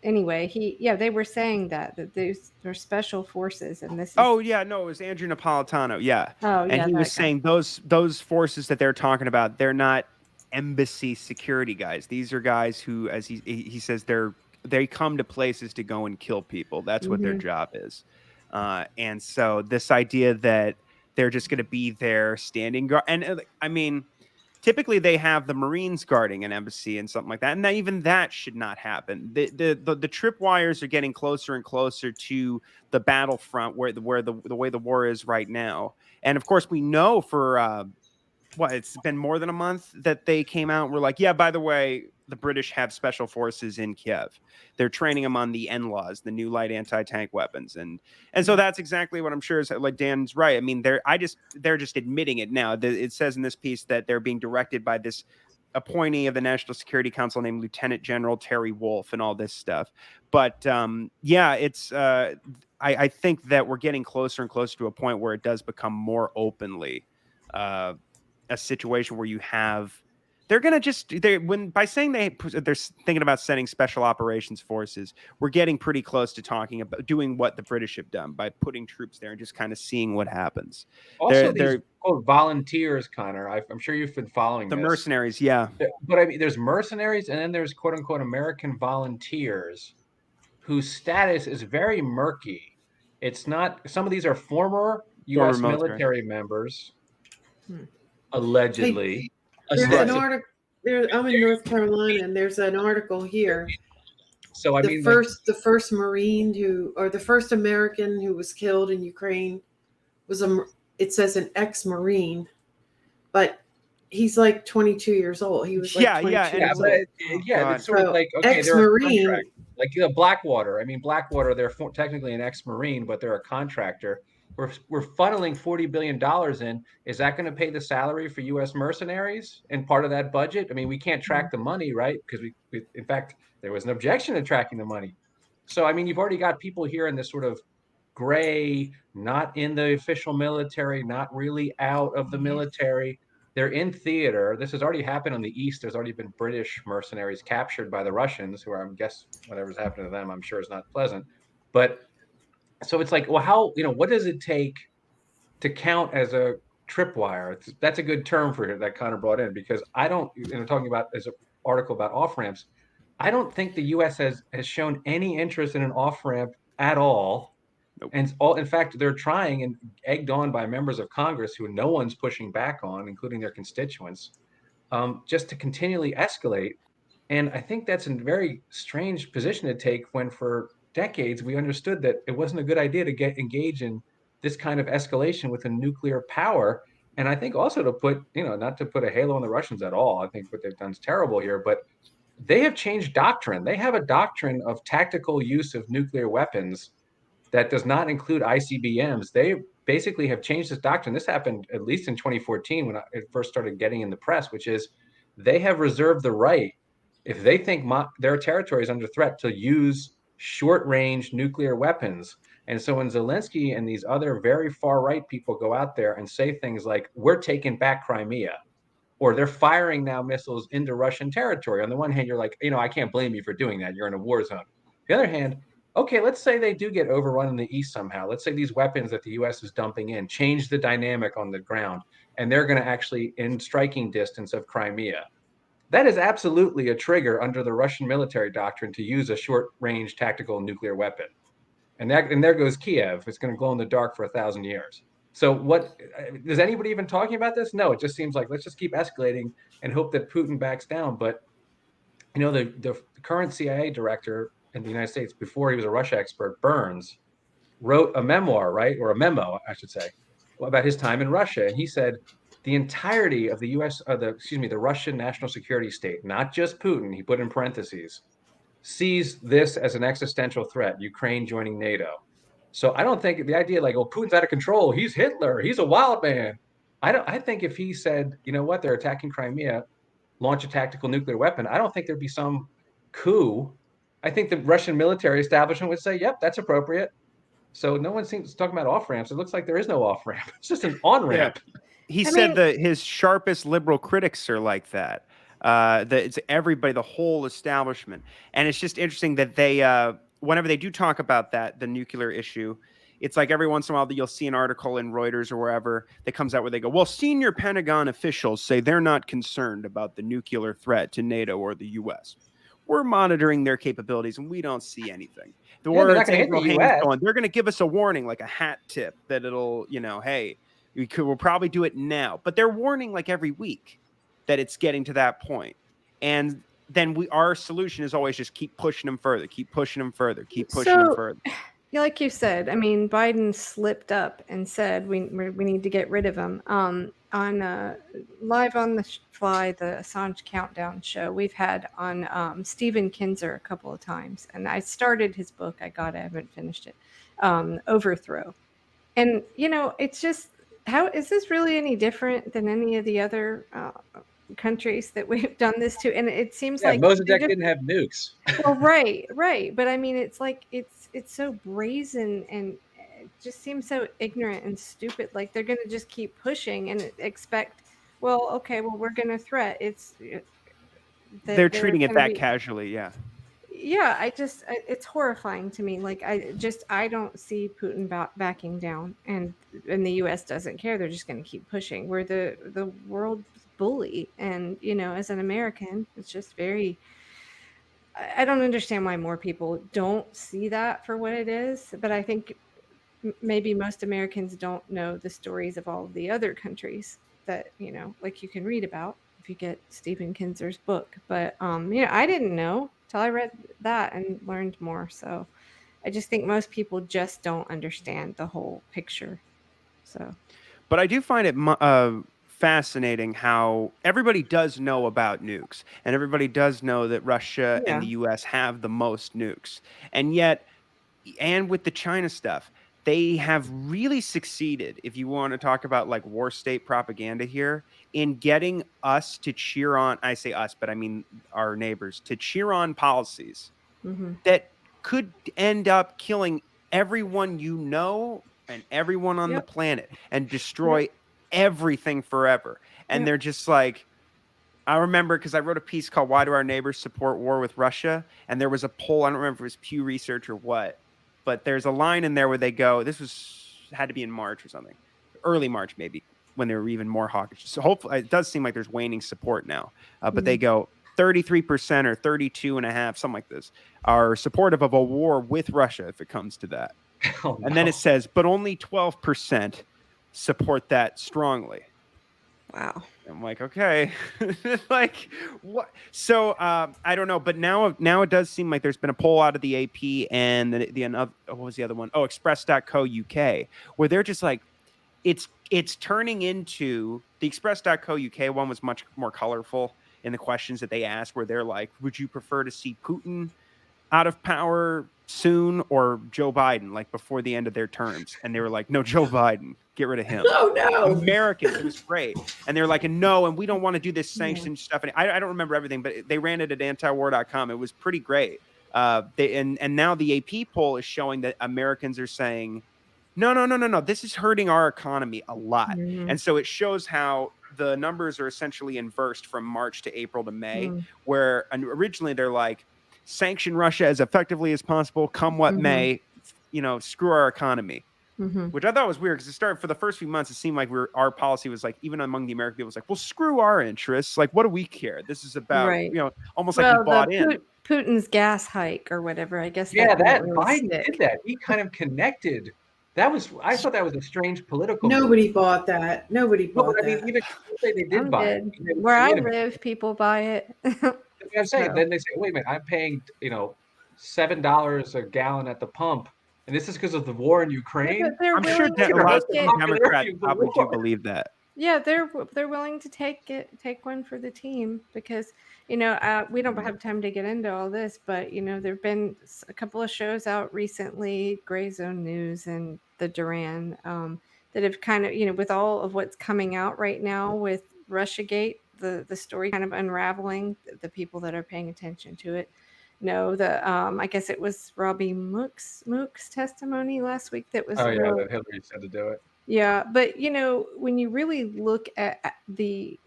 S4: anyway, they were saying that they're special forces, and this is...
S6: it was Andrew Napolitano. And he was saying those forces that they're talking about, they're not embassy security guys. These are guys who, as he says, they come to places to go and kill people. That's what their job is. And so this idea that they're just going to be there standing guard, and I mean, typically they have the Marines guarding an embassy and something like that, and even that should not happen. The tripwires are getting closer and closer to the battlefront where the way the war is right now. And of course, we know for it's been more than a month that they came out and were like, yeah, by the way, the British have special forces in Kiev. They're training them on the NLAWs, the new light anti-tank weapons. And so that's exactly what I'm sure is, like Dan's right. I mean, they're just admitting it now. It says in this piece that they're being directed by this appointee of the National Security Council named Lieutenant General Terry Wolf and all this stuff. But it's I think that we're getting closer and closer to a point where it does become more openly a situation where you have... They're going to by saying they're thinking about sending special operations forces, we're getting pretty close to talking about doing what the British have done by putting troops there and just kind of seeing what happens.
S2: Also, these quote volunteers, Connor, I'm sure you've been following
S6: the mercenaries. Yeah.
S2: But I mean, there's mercenaries and then there's quote unquote American volunteers whose status is very murky. It's not, some of these are former U.S. military members, allegedly.
S7: There's an article. I'm in North Carolina, and there's an article here.
S2: So
S7: the first Marine the first American who was killed in Ukraine was it says an ex-Marine, but he's like 22 years old. He was like 22 years old.
S2: It's sort of like, okay,
S7: ex-Marine,
S2: like Blackwater. I mean, Blackwater, they're technically an ex-Marine, but they're a contractor. We're funneling $40 billion in. Is that going to pay the salary for U.S. mercenaries and part of that budget? I mean, we can't track the money, right? Because we in fact, there was an objection to tracking the money. So, I mean, you've already got people here in this sort of gray, not in the official military, not really out of the military. They're in theater. This has already happened on the East. There's already been British mercenaries captured by the Russians, who I guess whatever's happened to them, I'm sure is not pleasant. But so it's like, well, what does it take to count as a tripwire? That's a good term for that Connor brought in, because I don't, talking about as an article about off-ramps, I don't think the U.S. has shown any interest in an off-ramp at all. Nope. And in fact, they're trying, and egged on by members of Congress who no one's pushing back on, including their constituents, just to continually escalate. And I think that's a very strange position to take when for decades we understood that it wasn't a good idea to engage in this kind of escalation with a nuclear power. And I think also to put, not to put a halo on the Russians at all. I think what they've done is terrible here, but they have changed doctrine. They have a doctrine of tactical use of nuclear weapons that does not include ICBMs. They basically have changed this doctrine. This happened at least in 2014 when it first started getting in the press, which is they have reserved the right, if they think their territory is under threat, to use short-range nuclear weapons. And so when Zelensky and these other very far-right people go out there and say things like, we're taking back Crimea, or they're firing now missiles into Russian territory, on the one hand, you're like, I can't blame you for doing that. You're in a war zone. On the other hand, okay, let's say they do get overrun in the East somehow. Let's say these weapons that the U.S. is dumping in change the dynamic on the ground, and they're going to actually in striking distance of Crimea. That is absolutely a trigger under the Russian military doctrine to use a short-range tactical nuclear weapon. And there goes Kiev. It's going to glow in the dark for 1,000 years. So what is anybody even talking about this? No, it just seems like let's just keep escalating and hope that Putin backs down. But the current CIA director in the United States, before he was a Russia expert, Burns, wrote a memoir, right? Or a memo, I should say, about his time in Russia. And he said the entirety of the the Russian national security state, not just Putin, he put in parentheses, sees this as an existential threat, Ukraine joining NATO. So I don't think the idea like, oh, Putin's out of control, he's Hitler, he's a wild man. I think if he said, you know what, they're attacking Crimea, launch a tactical nuclear weapon, I don't think there'd be some coup. I think the Russian military establishment would say, yep, that's appropriate. So no one seems to talk about off ramps. It looks like there is no off ramp. It's just an on ramp.
S6: Yeah. He said that his sharpest liberal critics are like that. That it's everybody, the whole establishment. And it's just interesting that they, whenever they do talk about that, the nuclear issue, it's like every once in a while that you'll see an article in Reuters or wherever that comes out where they go, well, senior Pentagon officials say they're not concerned about the nuclear threat to NATO or the U.S. We're monitoring their capabilities and we don't see anything. The words they're going to give us a warning, like a hat tip that it'll, hey, we'll probably do it now. But they're warning like every week that it's getting to that point. And then our solution is always just keep pushing them further, keep pushing them further, keep pushing them further.
S4: Like you said, I mean, Biden slipped up and said we need to get rid of him. On Live on the Fly, the Assange Countdown show, we've had on Stephen Kinzer a couple of times, and I started his book. I haven't finished it. Overthrow, and it's just, how is this really any different than any of the other countries that we've done this to? And it seems like
S2: Mossadegh didn't have nukes.
S4: Well, right, but I mean, it's like it's so brazen and it just seems so ignorant and stupid. Like they're going to just keep pushing and expect, well, okay, well, we're going to threat.
S6: They're treating it that casually, yeah.
S4: Yeah, it's horrifying to me. Like I don't see Putin backing down, and the U.S. doesn't care. They're just going to keep pushing. We're the world's bully, and as an American, it's just very. I don't understand why more people don't see that for what it is, but I think maybe most Americans don't know the stories of all of the other countries that, like you can read about if you get Stephen Kinzer's book. But, I didn't know till I read that and learned more. So I just think most people just don't understand the whole picture. So,
S6: but I do find it fascinating how everybody does know about nukes and everybody does know that Russia and the US have the most nukes, and yet, and with the China stuff, they have really succeeded, if you want to talk about like war state propaganda here, in getting us to cheer on, I say us, but I mean our neighbors, to cheer on policies that could end up killing everyone and everyone on the planet and destroy everything forever. And they're just like, I remember because I wrote a piece called "Why Do Our Neighbors Support War with Russia?" And there was a poll, I don't remember if it was Pew Research or what, but there's a line in there where they go, had to be in March or something, early March maybe, when they were even more hawkish. So hopefully it does seem like there's waning support now, but they go 33% or 32.5%, something like this, are supportive of a war with Russia if it comes to that. And then it says, but only 12% support that strongly.
S4: Wow.
S6: I'm like, okay, like what? So I don't know, but now it does seem like there's been a poll out of the AP and what was the other one? Oh, Express.co.uk, where they're just like, it's turning into the Express.co.uk one was much more colorful in the questions that they asked, where they're like, would you prefer to see Putin out of power soon or Joe Biden, like before the end of their terms? And they were like, no, Joe Biden, get rid of him.
S7: Oh no,
S6: Americans, it was great. And they're like, no, and we don't want to do this sanctioned stuff. And I don't remember everything, but they ran it at antiwar.com. It was pretty great. And now the AP poll is showing that Americans are saying, no, this is hurting our economy a lot. And so it shows how the numbers are essentially inversed from March to April to May, where originally they're like, sanction Russia as effectively as possible, come what may, screw our economy. which I thought was weird because it started for the first few months. It seemed like our policy was like, even among the American people, was like, well, screw our interests. Like, what do we care? This is about,
S4: Right.
S6: almost like we bought in.
S4: Putin's gas hike or whatever. I guess.
S2: Yeah, that
S4: really
S2: Biden did that. He kind of connected. I thought that was a strange political.
S7: Nobody bought that. Nobody bought that.
S2: I mean, even they did buy it.
S4: Where I live, people buy it.
S2: I'm saying, then they say, wait a minute, I'm paying, $7 a gallon at the pump, and this is because of the war in Ukraine.
S6: I'm sure that a lot of Democrats probably do believe that.
S4: Yeah, they're willing to take one for the team because we don't have time to get into all this, but there've been a couple of shows out recently, Gray Zone News and the Duran, that have kind of with all of what's coming out right now with Russiagate, the story kind of unraveling. The people that are paying attention to it know I guess it was Robbie Mook's testimony last week that was.
S2: Oh yeah, that Hillary said to do it.
S4: Yeah, but when you really look at the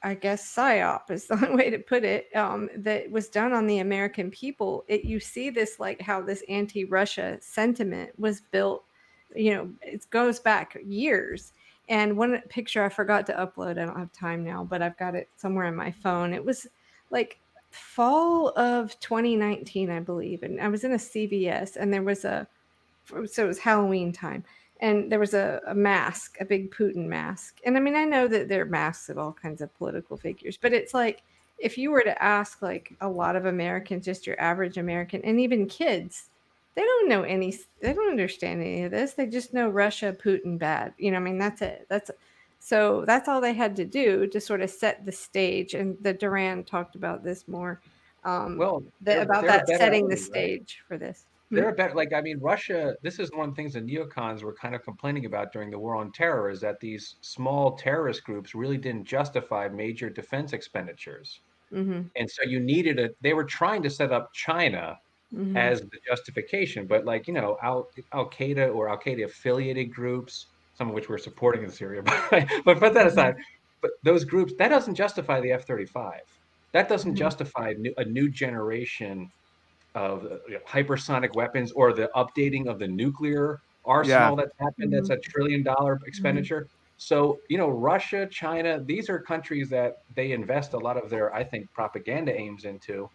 S4: I guess psyop is the only way to put it, that was done on the American people, you see this like how this anti-Russia sentiment was built. It goes back years. And one picture I forgot to upload, I don't have time now, but I've got it somewhere in my phone. It was like fall of 2019, I believe, and I was in a CVS, and there was so it was Halloween time. And there was a mask, a big Putin mask. And I mean, I know that there are masks of all kinds of political figures, but it's like, if you were to ask like a lot of Americans, just your average American, and even kids, they don't understand any of this. They just know Russia, Putin, bad. I mean, that's it. So that's all they had to do to sort of set the stage. And the Duran talked about this more, about that setting the stage for this.
S2: They're better. Russia, this is one of the things the neocons were kind of complaining about during the war on terror, is that these small terrorist groups really didn't justify major defense expenditures. Mm-hmm. And so they were trying to set up China as the justification, but Al-Qaeda or Al-Qaeda affiliated groups, some of which we're supporting in Syria, but put that aside, but those groups, that doesn't justify the F-35. That doesn't justify a new generation of hypersonic weapons or the updating of the nuclear arsenal that's happened. That's $1 trillion expenditure. So, Russia, China, these are countries that they invest a lot of their, I think, propaganda aims into.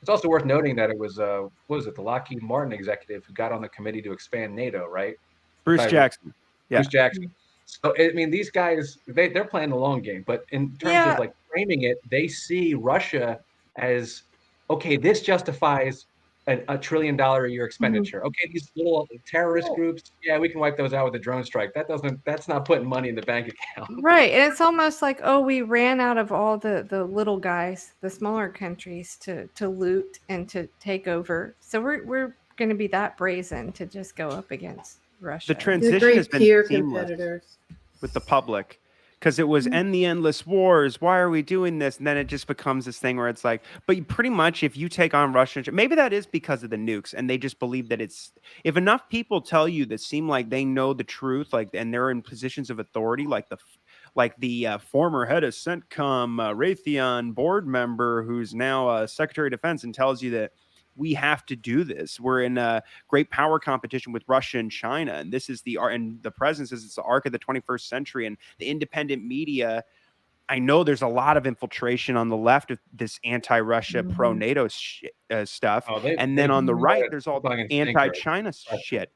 S2: It's also worth noting that it was, the Lockheed Martin executive who got on the committee to expand NATO, right?
S6: Bruce Jackson. Yeah.
S2: Bruce Jackson. So, I mean, these guys, they're playing the long game. But in terms of framing it, they see Russia as, okay, this justifies a $1 trillion a year expenditure. Okay, these little terrorist groups, we can wipe those out with a drone strike. That's not putting money in the bank account.
S4: Right. And it's almost like, we ran out of all the little guys, the smaller countries to loot and to take over. So we're going to be that brazen to just go up against Russia.
S6: The transition has been seamless with the public. Because it was end the endless wars. Why are we doing this? And then it just becomes this thing where it's like, but pretty much if you take on Russia, maybe that is because of the nukes, and they just believe that if enough people tell you that seem like they know the truth, and they're in positions of authority, like the former head of CENTCOM, Raytheon board member who's now Secretary of Defense, and tells you that we have to do this. We're in a great power competition with Russia and China. And this is the president says it's the arc of the 21st century, and the independent media. I know there's a lot of infiltration on the left of this anti-Russia, pro-NATO stuff. And then on the right, there's all the anti-China shit.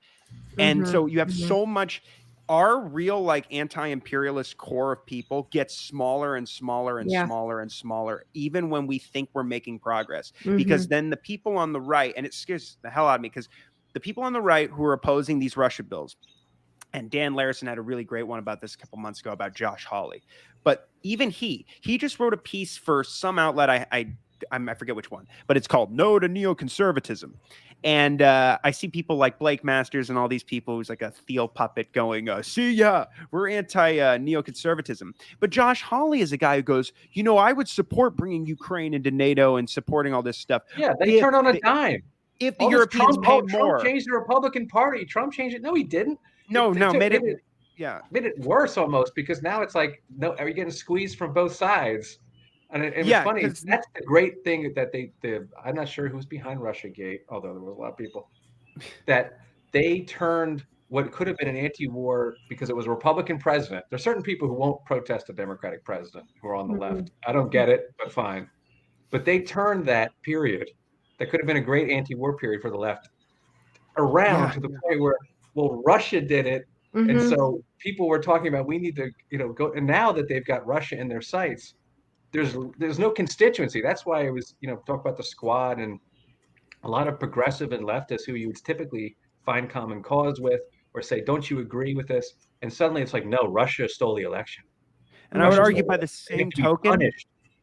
S6: And so you have so much. Our real anti-imperialist core of people gets smaller and smaller and smaller and smaller, even when we think we're making progress. Because then the people on the right, and it scares the hell out of me, because the people on the right who are opposing these Russia bills, and Dan Larison had a really great one about this a couple months ago about Josh Hawley. But even he just wrote a piece for some outlet. I forget which one, but it's called No to Neoconservatism. And I see people like Blake Masters and all these people who's like a Theo puppet going, we're anti-neoconservatism. But Josh Hawley is a guy who goes, I would support bringing Ukraine into NATO and supporting all this stuff.
S2: Yeah, they turn on a dime.
S6: If the Europeans pay more.
S2: Trump changed the Republican Party. Trump changed it. No, he didn't. Made it worse almost, because now it's like, are you getting squeezed from both sides? And it's funny. That's the great thing that I'm not sure who's behind Russiagate, although there was a lot of people, that they turned what could have been an anti-war because it was a Republican president. There's certain people who won't protest a Democratic president who are on the left. I don't get it, but fine. But they turned that period that could have been a great anti-war period for the left around to the point where, well, Russia did it. And so people were talking about we need to, go. And now that they've got Russia in their sights, there's no constituency. That's why it was, talk about the squad and a lot of progressive and leftists who you would typically find common cause with or say, don't you agree with this? And suddenly it's like, no, Russia stole the election.
S6: And I would argue by the same token,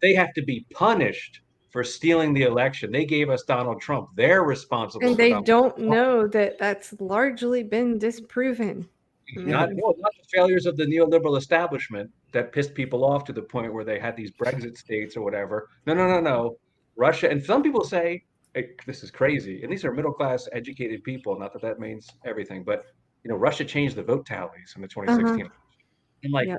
S2: they have to be punished for stealing the election. They gave us Donald Trump. They're responsible.
S4: And they don't know that that's largely been disproven.
S2: Not the failures of the neoliberal establishment that pissed people off to the point where they had these Brexit states or whatever. No. Russia, and some people say, hey, this is crazy. And these are middle-class, educated people. Not that that means everything, but Russia changed the vote tallies in the 2016. And like,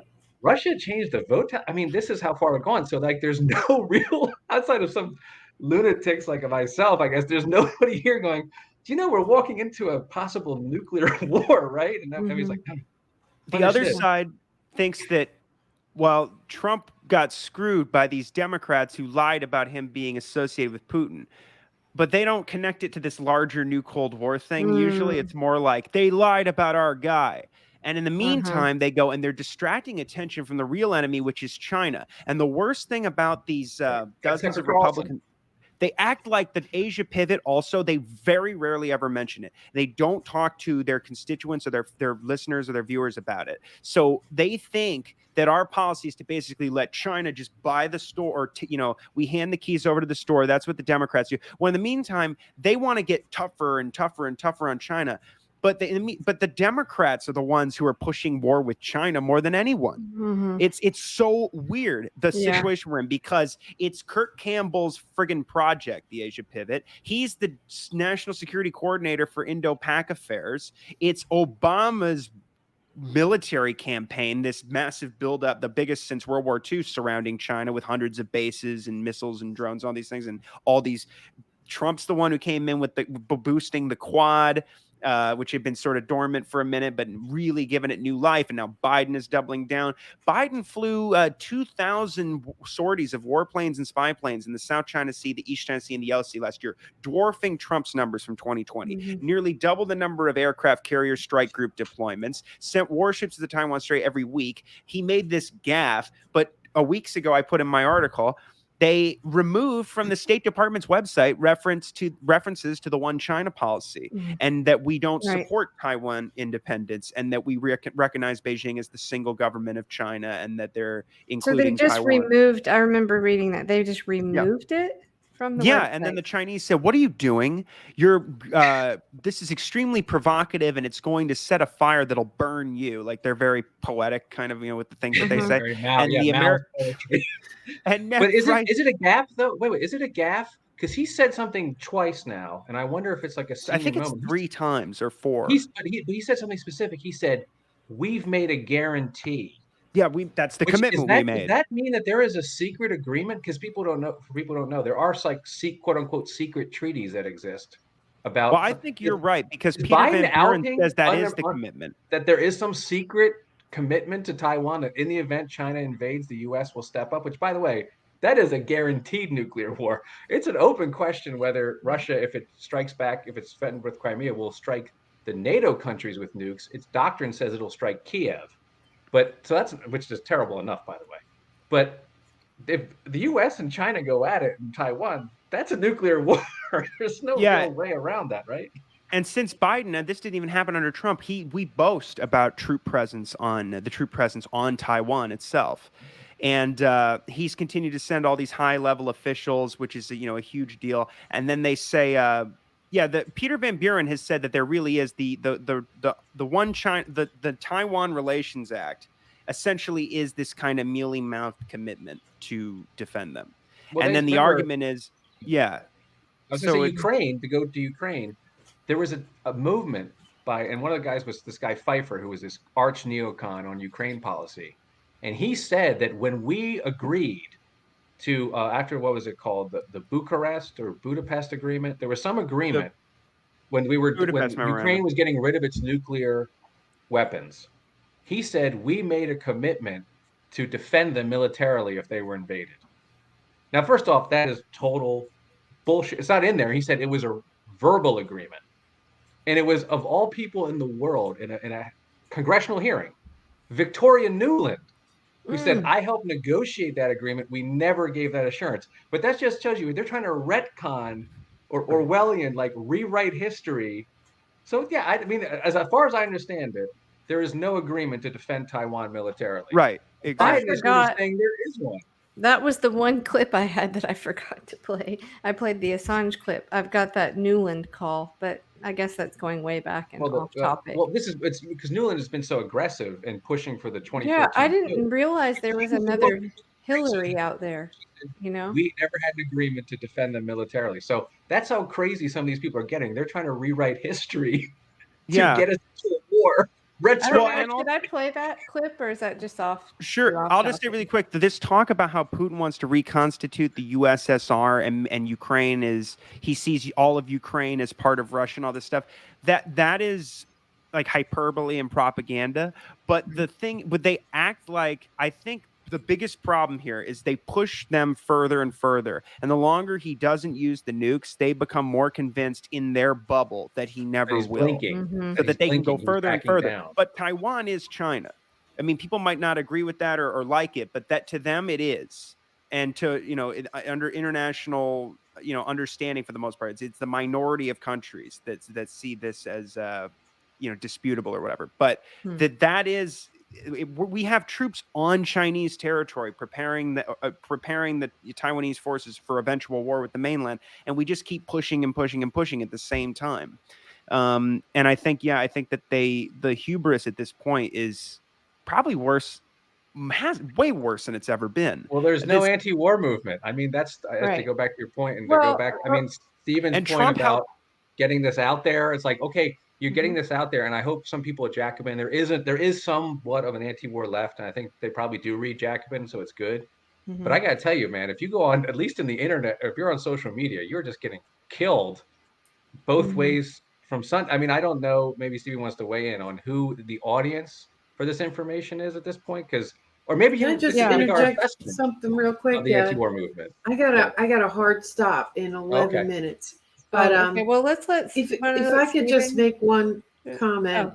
S2: Russia changed the vote. I mean, this is how far we've gone. So like, there's no real outside of some lunatics like myself. I guess there's nobody here going, we're walking into a possible nuclear war, right? And everybody's like,
S6: the other side thinks that, well, Trump got screwed by these Democrats who lied about him being associated with Putin. But they don't connect it to this larger new Cold War thing. Usually it's more like they lied about our guy. And in the meantime, they go and they're distracting attention from the real enemy, which is China. And the worst thing about these dozens of Republicans, they act like the Asia pivot also. They very rarely ever mention it. They don't talk to their constituents or their listeners or their viewers about it. So they think that our policy is to basically let China just buy the store, or we hand the keys over to the store. That's what the Democrats do. Well, in the meantime, they want to get tougher and tougher and tougher on China. But the Democrats are the ones who are pushing war with China more than anyone. It's so weird, the situation we're in, because it's Kurt Campbell's friggin' project, the Asia Pivot. He's the national security coordinator for Indo-Pac affairs. It's Obama's military campaign, this massive buildup, the biggest since World War II, surrounding China with hundreds of bases and missiles and drones, all these things, and all these. Trump's the one who came in with the boosting the Quad, which had been sort of dormant for a minute, but really giving it new life. And now Biden is doubling down. Biden flew 2,000 sorties of warplanes and spy planes in the South China Sea, the East China Sea, and the Yellow Sea last year, dwarfing Trump's numbers from 2020. Nearly double the number of aircraft carrier strike group deployments, sent warships to the Taiwan Strait every week. He made this gaffe, but weeks ago I put in my article, they removed from the State Department's website references to the One China policy, and that we don't support Taiwan independence, and that we recognize Beijing as the single government of China, and that they're including Taiwan. So they just
S4: removed. I remember reading that they just removed it from the website.
S6: And then the Chinese said, "What are you doing? This is extremely provocative, and it's going to set a fire that'll burn you." Like, they're very poetic, kind of, with the things that they say. And the American.
S2: But is it a gaffe though? Wait, is it a gaffe? Because he said something twice now, and I wonder if it's like a senior
S6: I think it's
S2: moment.
S6: 3 times or 4.
S2: He said something specific. He said, "We've made a guarantee."
S6: Yeah, that's the commitment we made.
S2: Does that mean that there is a secret agreement? Because people don't know. There are like quote unquote secret treaties that exist about.
S6: Well, I think you're right, because Peter Van Buren says that is the commitment.
S2: That there is some secret commitment to Taiwan that in the event China invades, the U.S. will step up. Which, by the way, that is a guaranteed nuclear war. It's an open question whether Russia, if it strikes back, if it's threatened with Crimea, will strike the NATO countries with nukes. Its doctrine says it'll strike Kiev. But so which is terrible enough, by the way. But if the U.S. and China go at it in Taiwan, that's a nuclear war. There's no real way around that, right?
S6: And since Biden, and this didn't even happen under Trump, we boast about the troop presence on Taiwan itself. And he's continued to send all these high-level officials, which is a huge deal. And then they say, that Peter Van Buren has said that there really is the Taiwan Relations Act essentially is this kind of mealy-mouthed commitment to defend them. Well, and then the argument is,
S2: I was going to say Ukraine, to go to Ukraine, there was a movement and one of the guys was this guy Pfeiffer, who was this arch neocon on Ukraine policy. And he said that when we agreed to, after what was it called, the Bucharest or Budapest agreement, there was some agreement when Ukraine was getting rid of its nuclear weapons. He said we made a commitment to defend them militarily if they were invaded. Now, first off, that is total bullshit. It's not in there. He said it was a verbal agreement. And it was, of all people in the world, in a congressional hearing, Victoria Nuland, who said, I helped negotiate that agreement. We never gave that assurance. But that just tells you they're trying to retcon or Orwellian, like rewrite history. So, yeah, I mean, as far as I understand it, there is no agreement to defend Taiwan militarily.
S6: Right.
S2: Biden is saying there is one.
S4: That was the one clip I had that I forgot to play. I played the Assange clip. I've got that Nuland call, but I guess that's going way back and off topic.
S2: Well, it's because Nuland has been so aggressive in pushing for the 2014.
S4: Yeah, I didn't realize there was another Hillary out there. You know,
S2: we never had an agreement to defend them militarily. So that's how crazy some of these people are getting. They're trying to rewrite history to get us to a war.
S4: Did I play that clip, or is that just off?
S6: Sure. I'll just say really quick. This talk about how Putin wants to reconstitute the USSR and Ukraine he sees all of Ukraine as part of Russia and all this stuff. That is like hyperbole and propaganda. But they act like, I think the biggest problem here is they push them further and further. And the longer he doesn't use the nukes, they become more convinced in their bubble that he never will. So that they can go further and further. Down. But Taiwan is China. I mean, people might not agree with that or like it, but that to them it is. And to, under international, understanding for the most part, it's the minority of countries that see this as, disputable or whatever. But that is... we have troops on Chinese territory preparing the Taiwanese forces for eventual war with the mainland, and we just keep pushing and pushing and pushing at the same time. And I think that the hubris at this point is probably way worse than it's ever been.
S2: Well, there's no anti-war movement. I mean, that's to go back to your point and to go back. I mean, Stephen's point Trump about getting this out there. It's like, okay, you're getting this out there, and I hope some people at Jacobin, there is somewhat of an anti-war left, and I think they probably do read Jacobin, so it's good. But I got to tell you, man, if you go on, at least in the internet, if you're on social media, you're just getting killed both ways from I mean, I don't know, maybe Stephen wants to weigh in on who the audience for this information is at this point, or maybe
S7: Can I just interject something real quick?
S2: The anti-war movement.
S7: I got a hard stop in 11 minutes. But
S4: well, let's
S7: if I could just make one comment,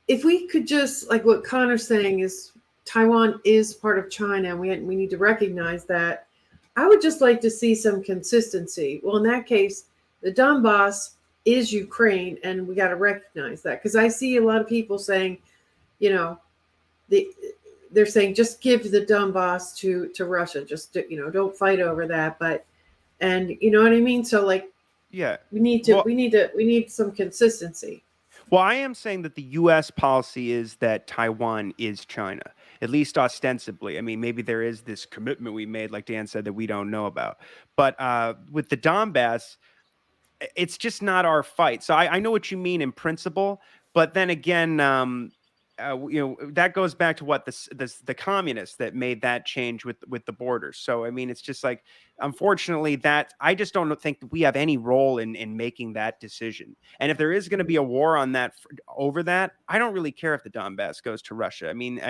S7: if we could just, like what Connor's saying is Taiwan is part of China, and we need to recognize that. I would just like to see some consistency. Well, in that case, the Donbass is Ukraine, and we got to recognize that, because I see a lot of people saying, they're saying just give the Donbass to Russia, just don't fight over that, and you know what I mean? So we need some consistency.
S6: Well, I am saying that the U.S. policy is that Taiwan is China, at least ostensibly. I mean, maybe there is this commitment we made, like Dan said, that we don't know about. But with the Donbass, it's just not our fight. So I know what you mean in principle, but then again, that goes back to what the communists that made that change with the borders. So I mean, it's just like, unfortunately, that I just don't think that we have any role in making that decision. And if there is going to be a war on that over that, I don't really care if the Donbass goes to Russia. I mean,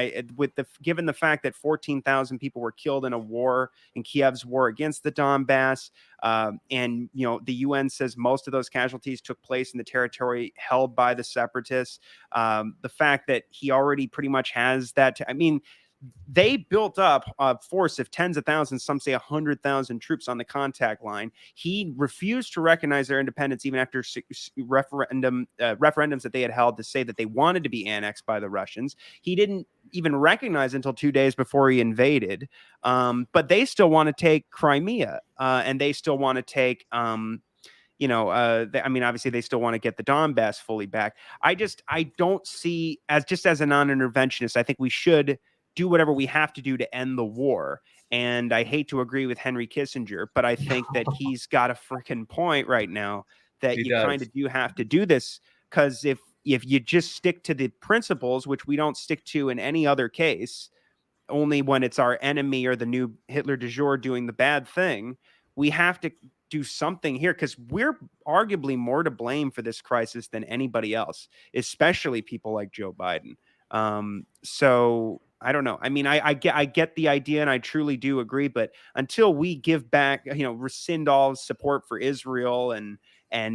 S6: given the fact that 14,000 people were killed in a war, in Kiev's war against the Donbass, and the UN says most of those casualties took place in the territory held by the separatists. The fact that he already pretty much has that. I mean, they built up a force of tens of thousands, some say 100,000 troops on the contact line. He refused to recognize their independence even after referendums that they had held to say that they wanted to be annexed by the Russians. He didn't even recognize until 2 days before he invaded. But they still want to take Crimea, and they still want to take I mean, obviously they still want to get the Donbass fully back. I don't see, as a non-interventionist, I think we should do whatever we have to do to end the war. And I hate to agree with Henry Kissinger, but I think that he's got a freaking point right now that you kind of do have to do this, because if you just stick to the principles, which we don't stick to in any other case, only when it's our enemy or the new Hitler du jour doing the bad thing, we have to do something here, because we're arguably more to blame for this crisis than anybody else, especially people like Joe Biden. So I don't know. I mean, I get the idea, and I truly do agree. But until we give back, rescind all support for Israel and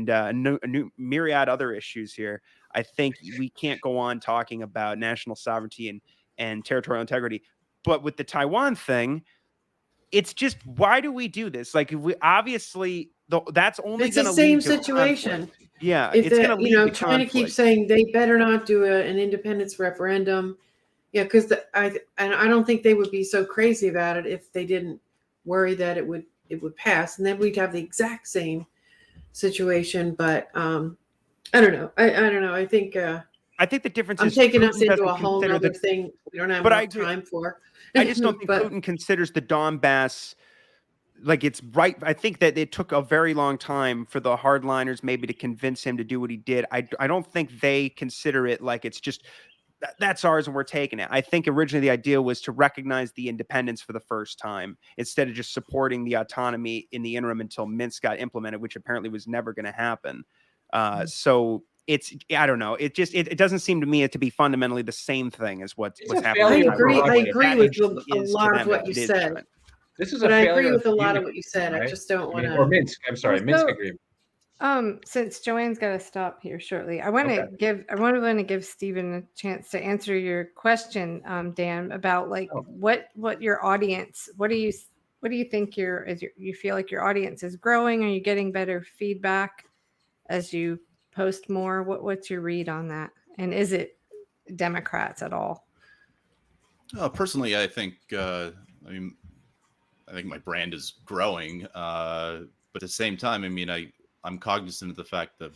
S6: a new myriad other issues here, I think we can't go on talking about national sovereignty and territorial integrity. But with the Taiwan thing, it's just, why do we do this? Like, if we obviously that's only
S7: it's the
S6: going to
S7: same
S6: lead to
S7: situation.
S6: conflict. Yeah,
S7: If
S6: it's going to lead to
S7: China
S6: conflict.
S7: keeps saying they better not do an independence referendum. Yeah, because I don't think they would be so crazy about it if they didn't worry that it would pass, and then we'd have the exact same situation. But I don't know. I don't know. I think
S6: the difference
S7: I'm
S6: is
S7: taking
S6: Putin
S7: us into
S6: doesn't
S7: a whole
S6: consider
S7: other thing we don't have
S6: But
S7: enough time for.
S6: I just don't think
S7: But-
S6: Putin considers the Donbass like it's right. I think that it took a very long time for the hardliners maybe to convince him to do what he did. I don't think they consider it like it's just that's ours and we're taking it. I think originally the idea was to recognize the independence for the first time instead of just supporting the autonomy in the interim until Minsk got implemented, which apparently was never going to happen. So it's, I don't know. It just, it doesn't seem to me to be fundamentally the same thing as what's happening.
S7: I
S2: failure
S7: agree with a lot of what you said.
S2: This is
S7: But
S2: a
S7: I
S2: failure
S7: agree with a lot of
S2: communication,
S7: what you said.
S2: right?
S7: I just don't want
S2: or
S7: to.
S2: Minsk. I'm sorry, Minsk agreement.
S4: Since Joanne's got to stop here shortly, I want to give Stephen a chance to answer your question, Dan, about like what your audience. What do you think you feel like your audience is growing? Are you getting better feedback as you post more? What's your read on that? And is it Democrats at all?
S3: Personally, I think I think my brand is growing, but at the same time, I mean, I'm cognizant of the fact of,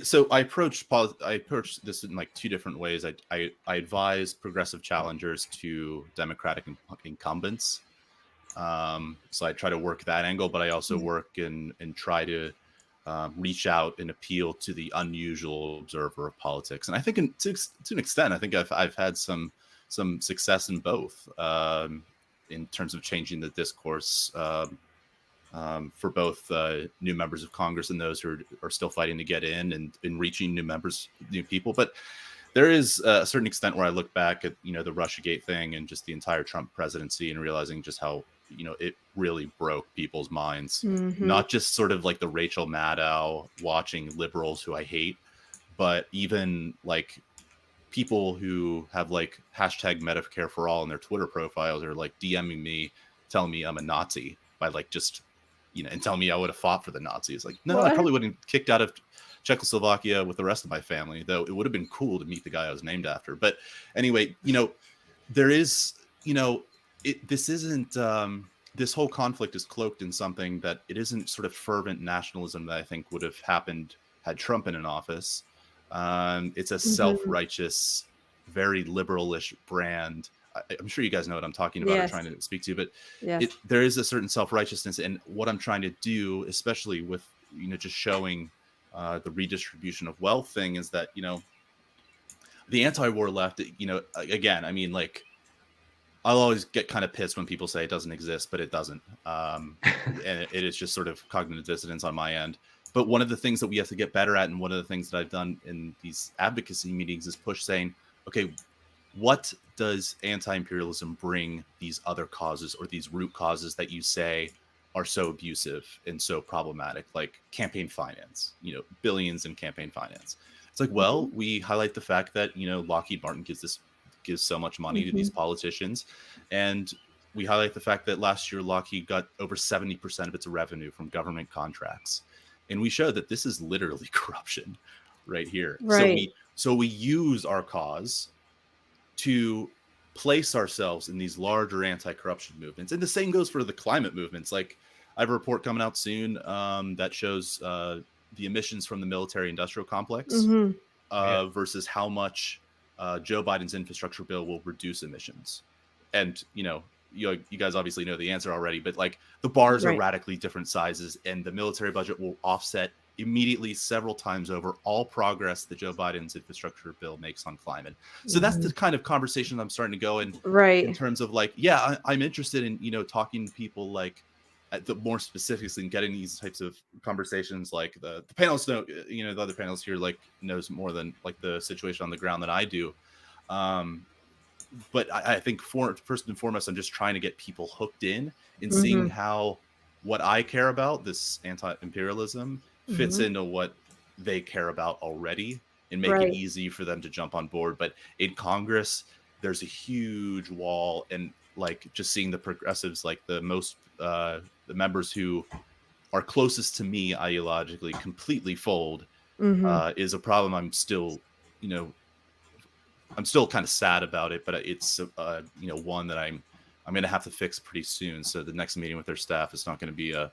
S3: so I approach this in like two different ways. I advise progressive challengers to Democratic incumbents. So I try to work that angle, but I also work and try to reach out and appeal to the unusual observer of politics. And I think to an extent, I think I've had some success in both, in terms of changing the discourse for both new members of Congress and those who are still fighting to get in and reaching new people. But there is a certain extent where I look back at, the Russiagate thing and just the entire Trump presidency and realizing just how, it really broke people's minds, not just sort of like the Rachel Maddow watching liberals who I hate, but even like people who have like hashtag Medicare for all in their Twitter profiles are like DMing me, telling me I'm a Nazi by like just, and telling me I would have fought for the Nazis. Like, no, I probably wouldn't have kicked out of Czechoslovakia with the rest of my family, though it would have been cool to meet the guy I was named after. But anyway, there is, this isn't, this whole conflict is cloaked in something that it isn't sort of fervent nationalism that I think would have happened had Trump been in office. It's a self-righteous, very liberalish brand. I'm sure you guys know what I'm talking about. Yes. I'm trying to speak to, but there is a certain self-righteousness, and what I'm trying to do, especially with, just showing the redistribution of wealth thing, is that, the anti-war left, again, I mean, like, I'll always get kind of pissed when people say it doesn't exist, but it doesn't. And it is just sort of cognitive dissonance on my end. But one of the things that we have to get better at, and one of the things that I've done in these advocacy meetings, is push saying, okay, what does anti-imperialism bring these other causes or these root causes that you say are so abusive and so problematic, like campaign finance, billions in campaign finance? It's like, well, we highlight the fact that, Lockheed Martin gives so much money to these politicians. And we highlight the fact that last year Lockheed got over 70% of its revenue from government contracts. And we show that this is literally corruption right here. Right. So we use our cause to place ourselves in these larger anti-corruption movements. And the same goes for the climate movements. Like, I have a report coming out soon that shows the emissions from the military-industrial complex versus how much Joe Biden's infrastructure bill will reduce emissions. And, you guys obviously know the answer already, but like the bars are radically different sizes, and the military budget will offset immediately several times over all progress that Joe Biden's infrastructure bill makes on climate. So that's the kind of conversation I'm starting to go in terms of like, yeah, I'm interested in, talking to people like the more specifics and getting these types of conversations. Like the panelists know, the other panelists here like knows more than like the situation on the ground than I do. But I think first and foremost, I'm just trying to get people hooked in seeing how what I care about, this anti-imperialism, fits into what they care about already and make it easy for them to jump on board. But in Congress, there's a huge wall, and like just seeing the progressives, like the most the members who are closest to me ideologically completely fold is a problem. I'm still kind of sad about it, but it's one that I'm going to have to fix pretty soon. So the next meeting with their staff is not going to be one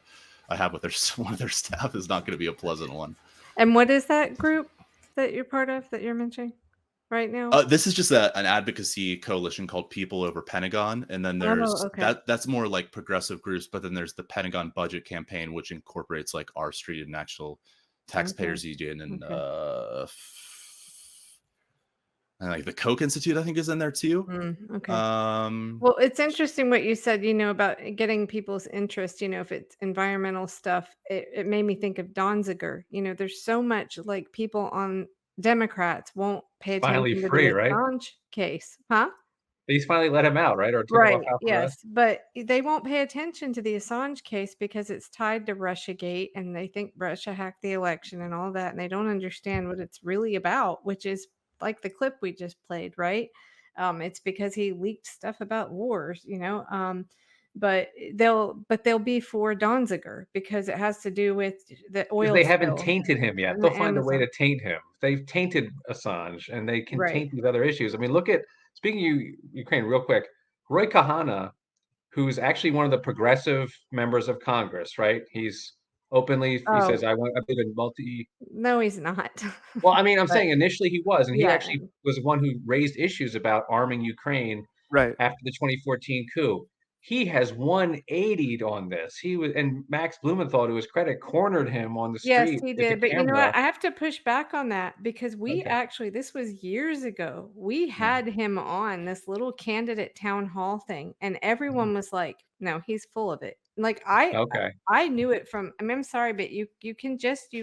S3: of their staff is not going to be a pleasant one.
S4: And what is that group that you're part of that you're mentioning right now?
S3: This is just an advocacy coalition called People Over Pentagon, and then there's that's more like progressive groups. But then there's the Pentagon Budget Campaign, which incorporates like R Street and actual taxpayers union and like the Koch Institute, I think, is in there too.
S4: Well, it's interesting what you said, about getting people's interest, if it's environmental stuff. It made me think of Donziger. There's so much like people on Democrats won't pay attention
S2: finally
S4: to
S2: free,
S4: the
S2: right?
S4: Assange case. Huh?
S2: He's finally let him out, right? Or took him off house arrest.
S4: But they won't pay attention to the Assange case because it's tied to Russiagate, and they think Russia hacked the election and all that, and they don't understand what it's really about, which is like the clip we just played, right? It's because he leaked stuff about wars, but they'll be for Donziger because it has to do with the oil.
S2: They haven't tainted him yet. They'll find a way to taint him. They've tainted Assange, and they can taint these other issues. I mean, look at, speaking of Ukraine real quick, Roy Kahana, who's actually one of the progressive members of Congress, right? He's openly, he says, I believe in
S4: No, he's not.
S2: Well, I mean, I'm saying initially he was, and he actually was the one who raised issues about arming Ukraine after the 2014 coup. He has 180'd on this. He was, and Max Blumenthal, to his credit, cornered him on the street.
S4: Yes, he did. But you know what? I have to push back on that because we actually, this was years ago. We had him on this little candidate town hall thing, and everyone was like, "No, he's full of it." Like I knew it from. I mean, I'm sorry, but you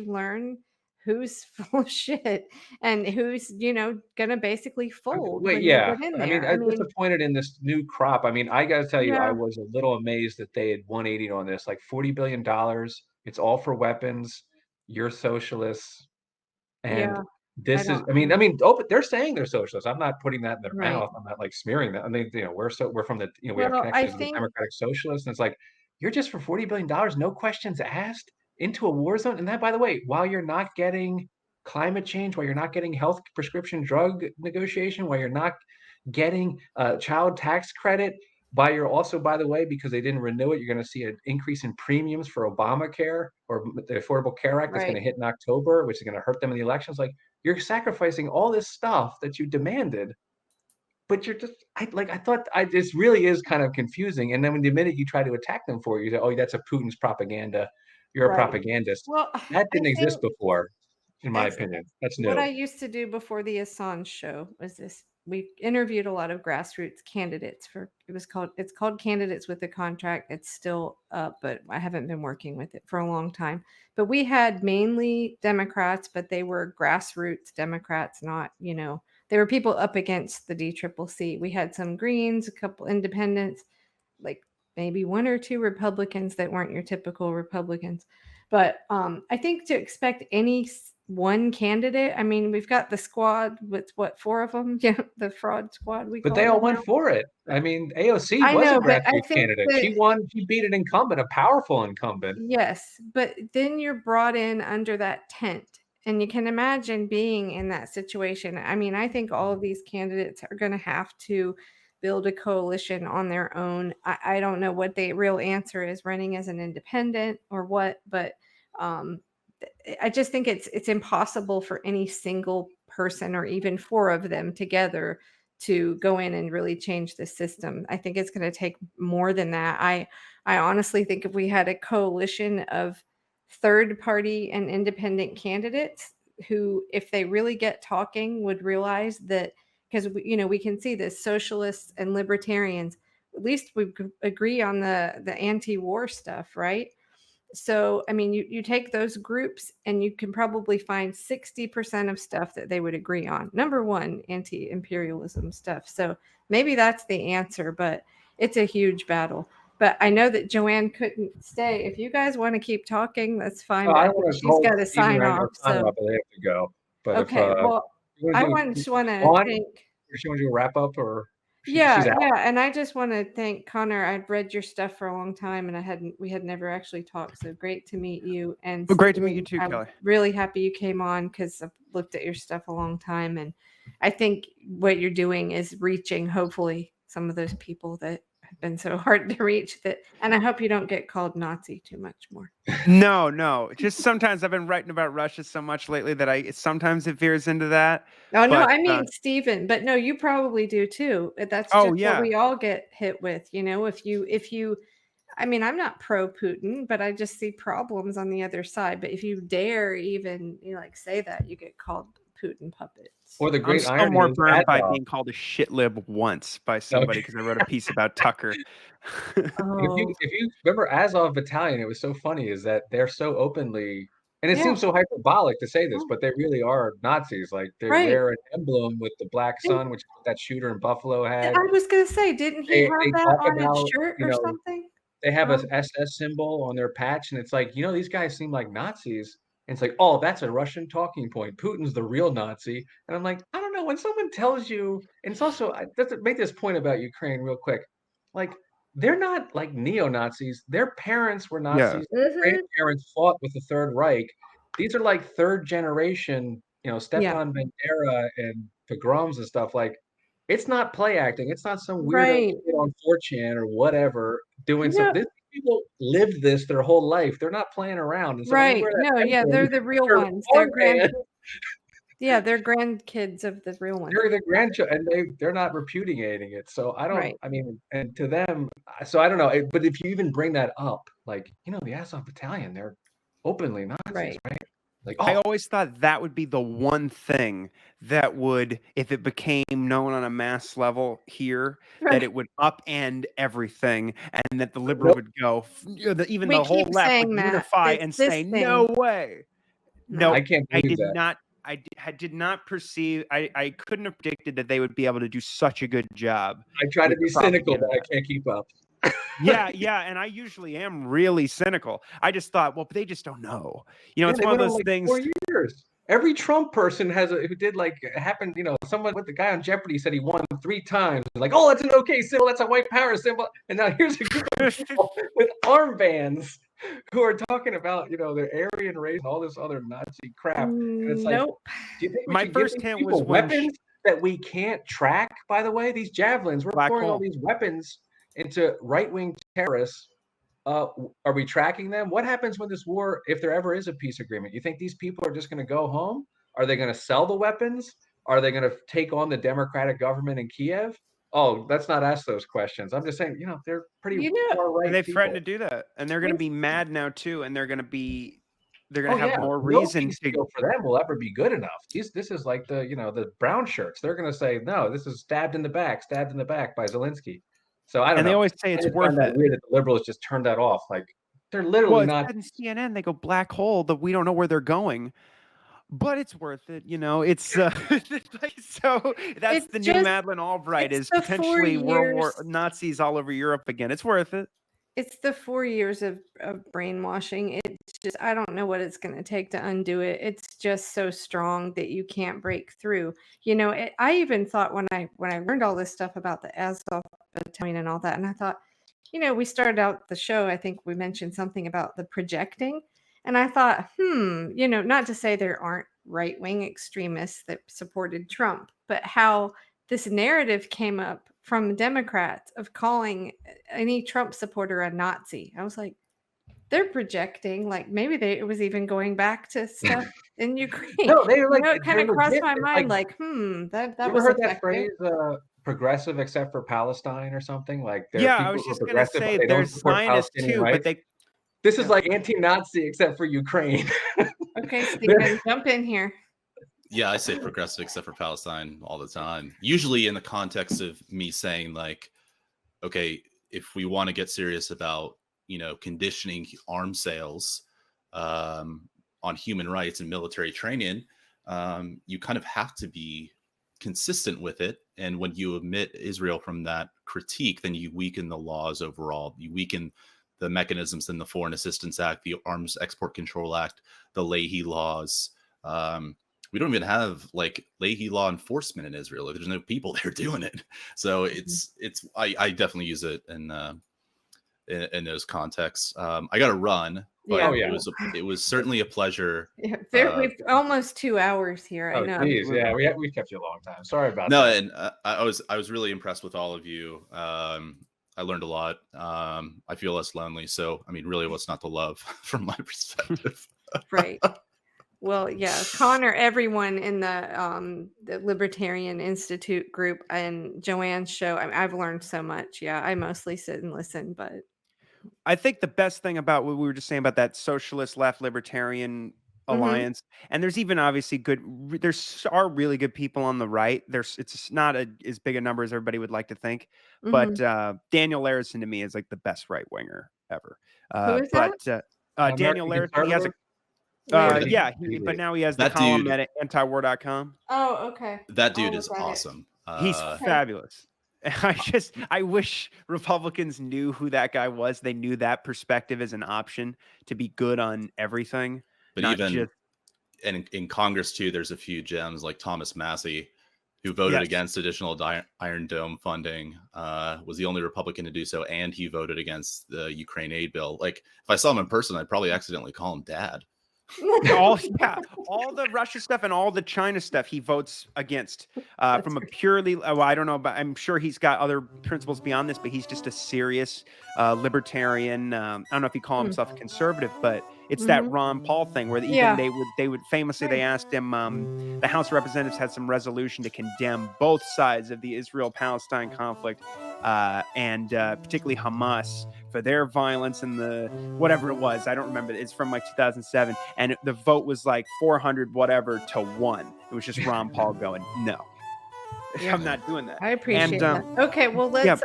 S4: learn who's full of shit and who's gonna basically fold.
S2: Wait, I mean, I'm disappointed in this new crop. I mean, I got to tell you, I was a little amazed that they had 180 on this, like $40 billion. It's all for weapons. You're socialists, and this is. I mean, they're saying they're socialists. I'm not putting that in their mouth. I'm not like smearing that. I mean, we're from the, we have connections to the Democratic Socialists, and it's like, you're just for $40 billion, no questions asked, into a war zone. And that, by the way, while you're not getting climate change, while you're not getting health prescription drug negotiation, while you're not getting child tax credit, you're also, by the way, because they didn't renew it, you're going to see an increase in premiums for Obamacare or the Affordable Care Act that's going to hit in October, which is going to hurt them in the elections. Like, you're sacrificing all this stuff that you demanded, but you're just, this really is kind of confusing. And then when the minute you try to attack them for it, you say, oh, that's a Putin's propaganda. You're a propagandist.
S4: Well,
S2: that didn't exist before, in my opinion. That's new.
S4: What I used to do before the Assange show was this. We interviewed a lot of grassroots candidates it's called Candidates with a Contract. It's still up, but I haven't been working with it for a long time. But we had mainly Democrats, but they were grassroots Democrats, not, they were people up against the DCCC. We had some Greens, a couple independents, like maybe one or two Republicans that weren't your typical Republicans. But I think to expect any one candidate, I mean, we've got the squad with four of them, the fraud squad.
S2: But they all went for it. I mean, AOC was a grassroots candidate. She won. She beat an incumbent, a powerful incumbent.
S4: Yes, but then you're brought in under that tent. And you can imagine being in that situation. I mean, I think all of these candidates are going to have to build a coalition on their own. I don't know what the real answer is, running as an independent or what, but I just think it's impossible for any single person or even four of them together to go in and really change the system. I think it's going to take more than that. I honestly think if we had a coalition of third party and independent candidates who, if they really get talking, would realize that, because we can see this, socialists and libertarians, at least we agree on the anti-war stuff, right? So, I mean, you take those groups and you can probably find 60% of stuff that they would agree on. Number one, anti-imperialism stuff. So maybe that's the answer, but it's a huge battle. But I know that Joanne couldn't stay. If you guys want to keep talking, that's fine.
S2: I
S4: But she's got to sign off. So
S2: I have to go. But
S4: okay, well, I just want to thank.
S2: Does she want to do a wrap up or?
S4: Yeah, and I just want to thank Connor. I'd read your stuff for a long time, and we had never actually talked. So great to meet you. And
S6: well, great to meet you too,
S4: I'm
S6: Kelley.
S4: really happy you came on, because I've looked at your stuff a long time, and I think what you're doing is reaching, hopefully, some of those people that have been so hard to reach. And I hope you don't get called Nazi too much more.
S6: No. Just sometimes I've been writing about Russia so much lately that sometimes it veers into that.
S4: Oh, no, I mean, Stephen, but no, you probably do too. That's just what we all get hit with. If you, I mean, I'm not pro Putin, but I just see problems on the other side. But if you dare even say that, you get called Putin puppets.
S2: Or the great
S6: I'm
S2: irony
S6: more
S2: is
S6: burned by being called a shit lib once by somebody because I wrote a piece about Tucker.
S2: If you remember Azov Battalion, it was so funny is that they're so openly, and it seems so hyperbolic to say this, but they really are Nazis. Like they wear an emblem with the black sun, which that shooter in Buffalo had.
S4: I was going to say, didn't he have that on his shirt or something?
S2: They have a SS symbol on their patch, and it's like, these guys seem like Nazis. And it's like, oh, that's a Russian talking point. Putin's the real Nazi. And I'm like, I don't know. When someone tells you, and it's also, let's make this point about Ukraine real quick. Like, they're not like neo-Nazis. Their parents were Nazis.
S4: Yeah.
S2: Their grandparents fought with the Third Reich. These are like third generation, Stepan Bandera and pogroms and stuff. Like, it's not play acting. It's not some weirdo kid on 4chan or whatever doing something. People lived this their whole life. They're not playing around. And so
S4: they're the real ones. They're grandkids of the real ones.
S2: They're the grandchildren, and they're not repudiating it. So I don't. I mean, and to them, so I don't know. But if you even bring that up, like the Azov Battalion, they're openly Nazis, right? Like,
S6: I always thought that would be the one thing that would, if it became known on a mass level here, that it would upend everything, and that the liberal would go, even the whole left would unify and say, "No way." No,
S2: I can't believe that.
S6: I did not perceive. I couldn't have predicted that they would be able to do such a good job.
S2: I try to be cynical, but I can't keep up.
S6: Yeah, and I usually am really cynical. I just thought, well, they just don't know. It's one of those things.
S2: 4 years. Every Trump person who did happened. Someone with the guy on Jeopardy said he won 3 times. Like, oh, that's an okay symbol. That's a white power symbol. And now here's a group of people with armbands who are talking about their Aryan race and all this other Nazi crap. And it's like, do you think
S6: my first hint was
S2: weapons that we can't track? By the way, these javelins. We're pouring all these weapons into right-wing terrorists. Are we tracking them? What happens when this war, if there ever is a peace agreement? You think these people are just going to go home? Are they going to sell the weapons? Are they going to take on the democratic government in Kiev? Oh, let's not ask those questions. I'm just saying, they're pretty far right.
S6: And they threatened to do that, and they're going to be mad now too, and they're going to have more reason
S2: to go for them will ever be good enough. This is like the brown shirts. They're going to say, no, this is stabbed in the back by Zelensky. So I don't know.
S6: And they always say it's worth it.
S2: Weird that the liberals just turned that off. Like they're literally not.
S6: In CNN, they go black hole that we don't know where they're going, but it's worth it. It's so that's the new Madeleine Albright is potentially World War Nazis all over Europe again. It's worth it.
S4: It's the 4 years of brainwashing. It's just, I don't know what it's going to take to undo it. It's just so strong that you can't break through. I even thought when I learned all this stuff about the Azov Battalion and all that, and I thought, we started out the show, I think we mentioned something about the projecting. And I thought, not to say there aren't right-wing extremists that supported Trump, but how this narrative came up from Democrats of calling any Trump supporter a Nazi. I was like, they're projecting, like maybe it was even going back to stuff in Ukraine.
S2: No, they were like,
S4: it kind of crossed my mind, that was
S2: heard that phrase, progressive except for Palestine or something? Like,
S6: I was just going to say there's Zionists too, but
S2: This is like anti-Nazi except for Ukraine.
S4: Okay, Stephen, jump in here.
S3: Yeah, I say progressive except for Palestine all the time. Usually in the context of me saying like, okay, if we want to get serious about, conditioning arms sales on human rights and military training, you kind of have to be consistent with it. And when you omit Israel from that critique, then you weaken the laws overall. You weaken the mechanisms in the Foreign Assistance Act, the Arms Export Control Act, the Leahy laws. We don't even have like Leahy law enforcement in Israel. There's no people there doing it. So I definitely use it in those contexts. I got to run. But it was certainly a pleasure.
S4: Yeah, we've almost 2 hours here. I know.
S2: Geez, yeah, we kept you a long time. Sorry about that.
S3: No, and I was really impressed with all of you. I learned a lot. I feel less lonely. So, I mean, really, what's not to love from my perspective?
S4: Right. Well, yeah, Connor, everyone in the Libertarian Institute group and Joanne's show. I've learned so much. Yeah, I mostly sit and listen, but
S6: I think the best thing about what we were just saying about that socialist left libertarian alliance, and there's even obviously there are really good people on the right. It's not as big a number as everybody would like to think, but Daniel Larison to me is like the best right winger ever.
S4: Who is that?
S6: Daniel Larison, he has a but now he has the column at antiwar.com.
S4: Oh, okay.
S3: That dude is awesome.
S6: He's fabulous. I wish Republicans knew who that guy was. They knew that perspective is an option to be good on everything.
S3: But and in Congress too, there's a few gems like Thomas Massey, who voted against additional Iron Dome funding, was the only Republican to do so, and he voted against the Ukraine aid bill. Like, if I saw him in person, I'd probably accidentally call him Dad.
S6: all the Russia stuff and all the China stuff he votes against from a purely I don't know, but I'm sure he's got other principles beyond this, but he's just a serious libertarian. I don't know if he call himself a conservative, but it's that Ron Paul thing where they would famously they asked him, the House of Representatives had some resolution to condemn both sides of the Israel-Palestine conflict, and particularly Hamas for their violence and the whatever it was. I don't remember. It's from like 2007, and the vote was like 400 whatever to 1. It was just Ron Paul going, no, I'm not doing that.
S4: I appreciate that. Okay, well let's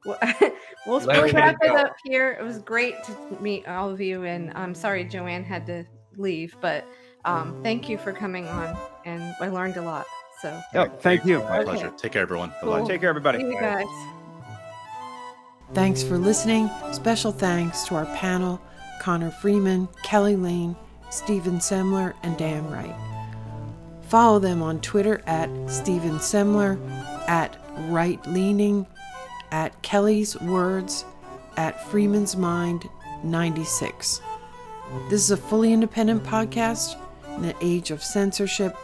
S4: we'll wrap it up here. It was great to meet all of you, and I'm sorry Joanne had to leave, but thank you for coming on, and I learned a lot. So
S6: thank you.
S3: My pleasure. Take care, everyone.
S4: Cool.
S3: Bye-bye.
S6: Take care, everybody.
S4: See you guys.
S1: Thanks for listening. Special thanks to our panel, Connor Freeman, Kelley Lane, Stephen Semler, and Dan Wright. Follow them on Twitter at Stephen Semler, at Right Leaning, at Kelly's Words, at Freeman's Mind 96. This is a fully independent podcast. In the age of censorship,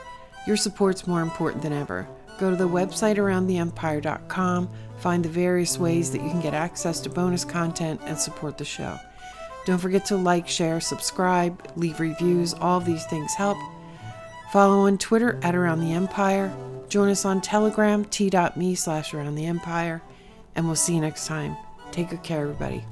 S1: your support's more important than ever. Go to the website aroundtheempire.com, find the various ways that you can get access to bonus content and support the show. Don't forget to like, share, subscribe, leave reviews. All of these things help. Follow on Twitter at Around the Empire. Join us on Telegram, t.me/AroundTheEmpire. And we'll see you next time. Take good care, everybody.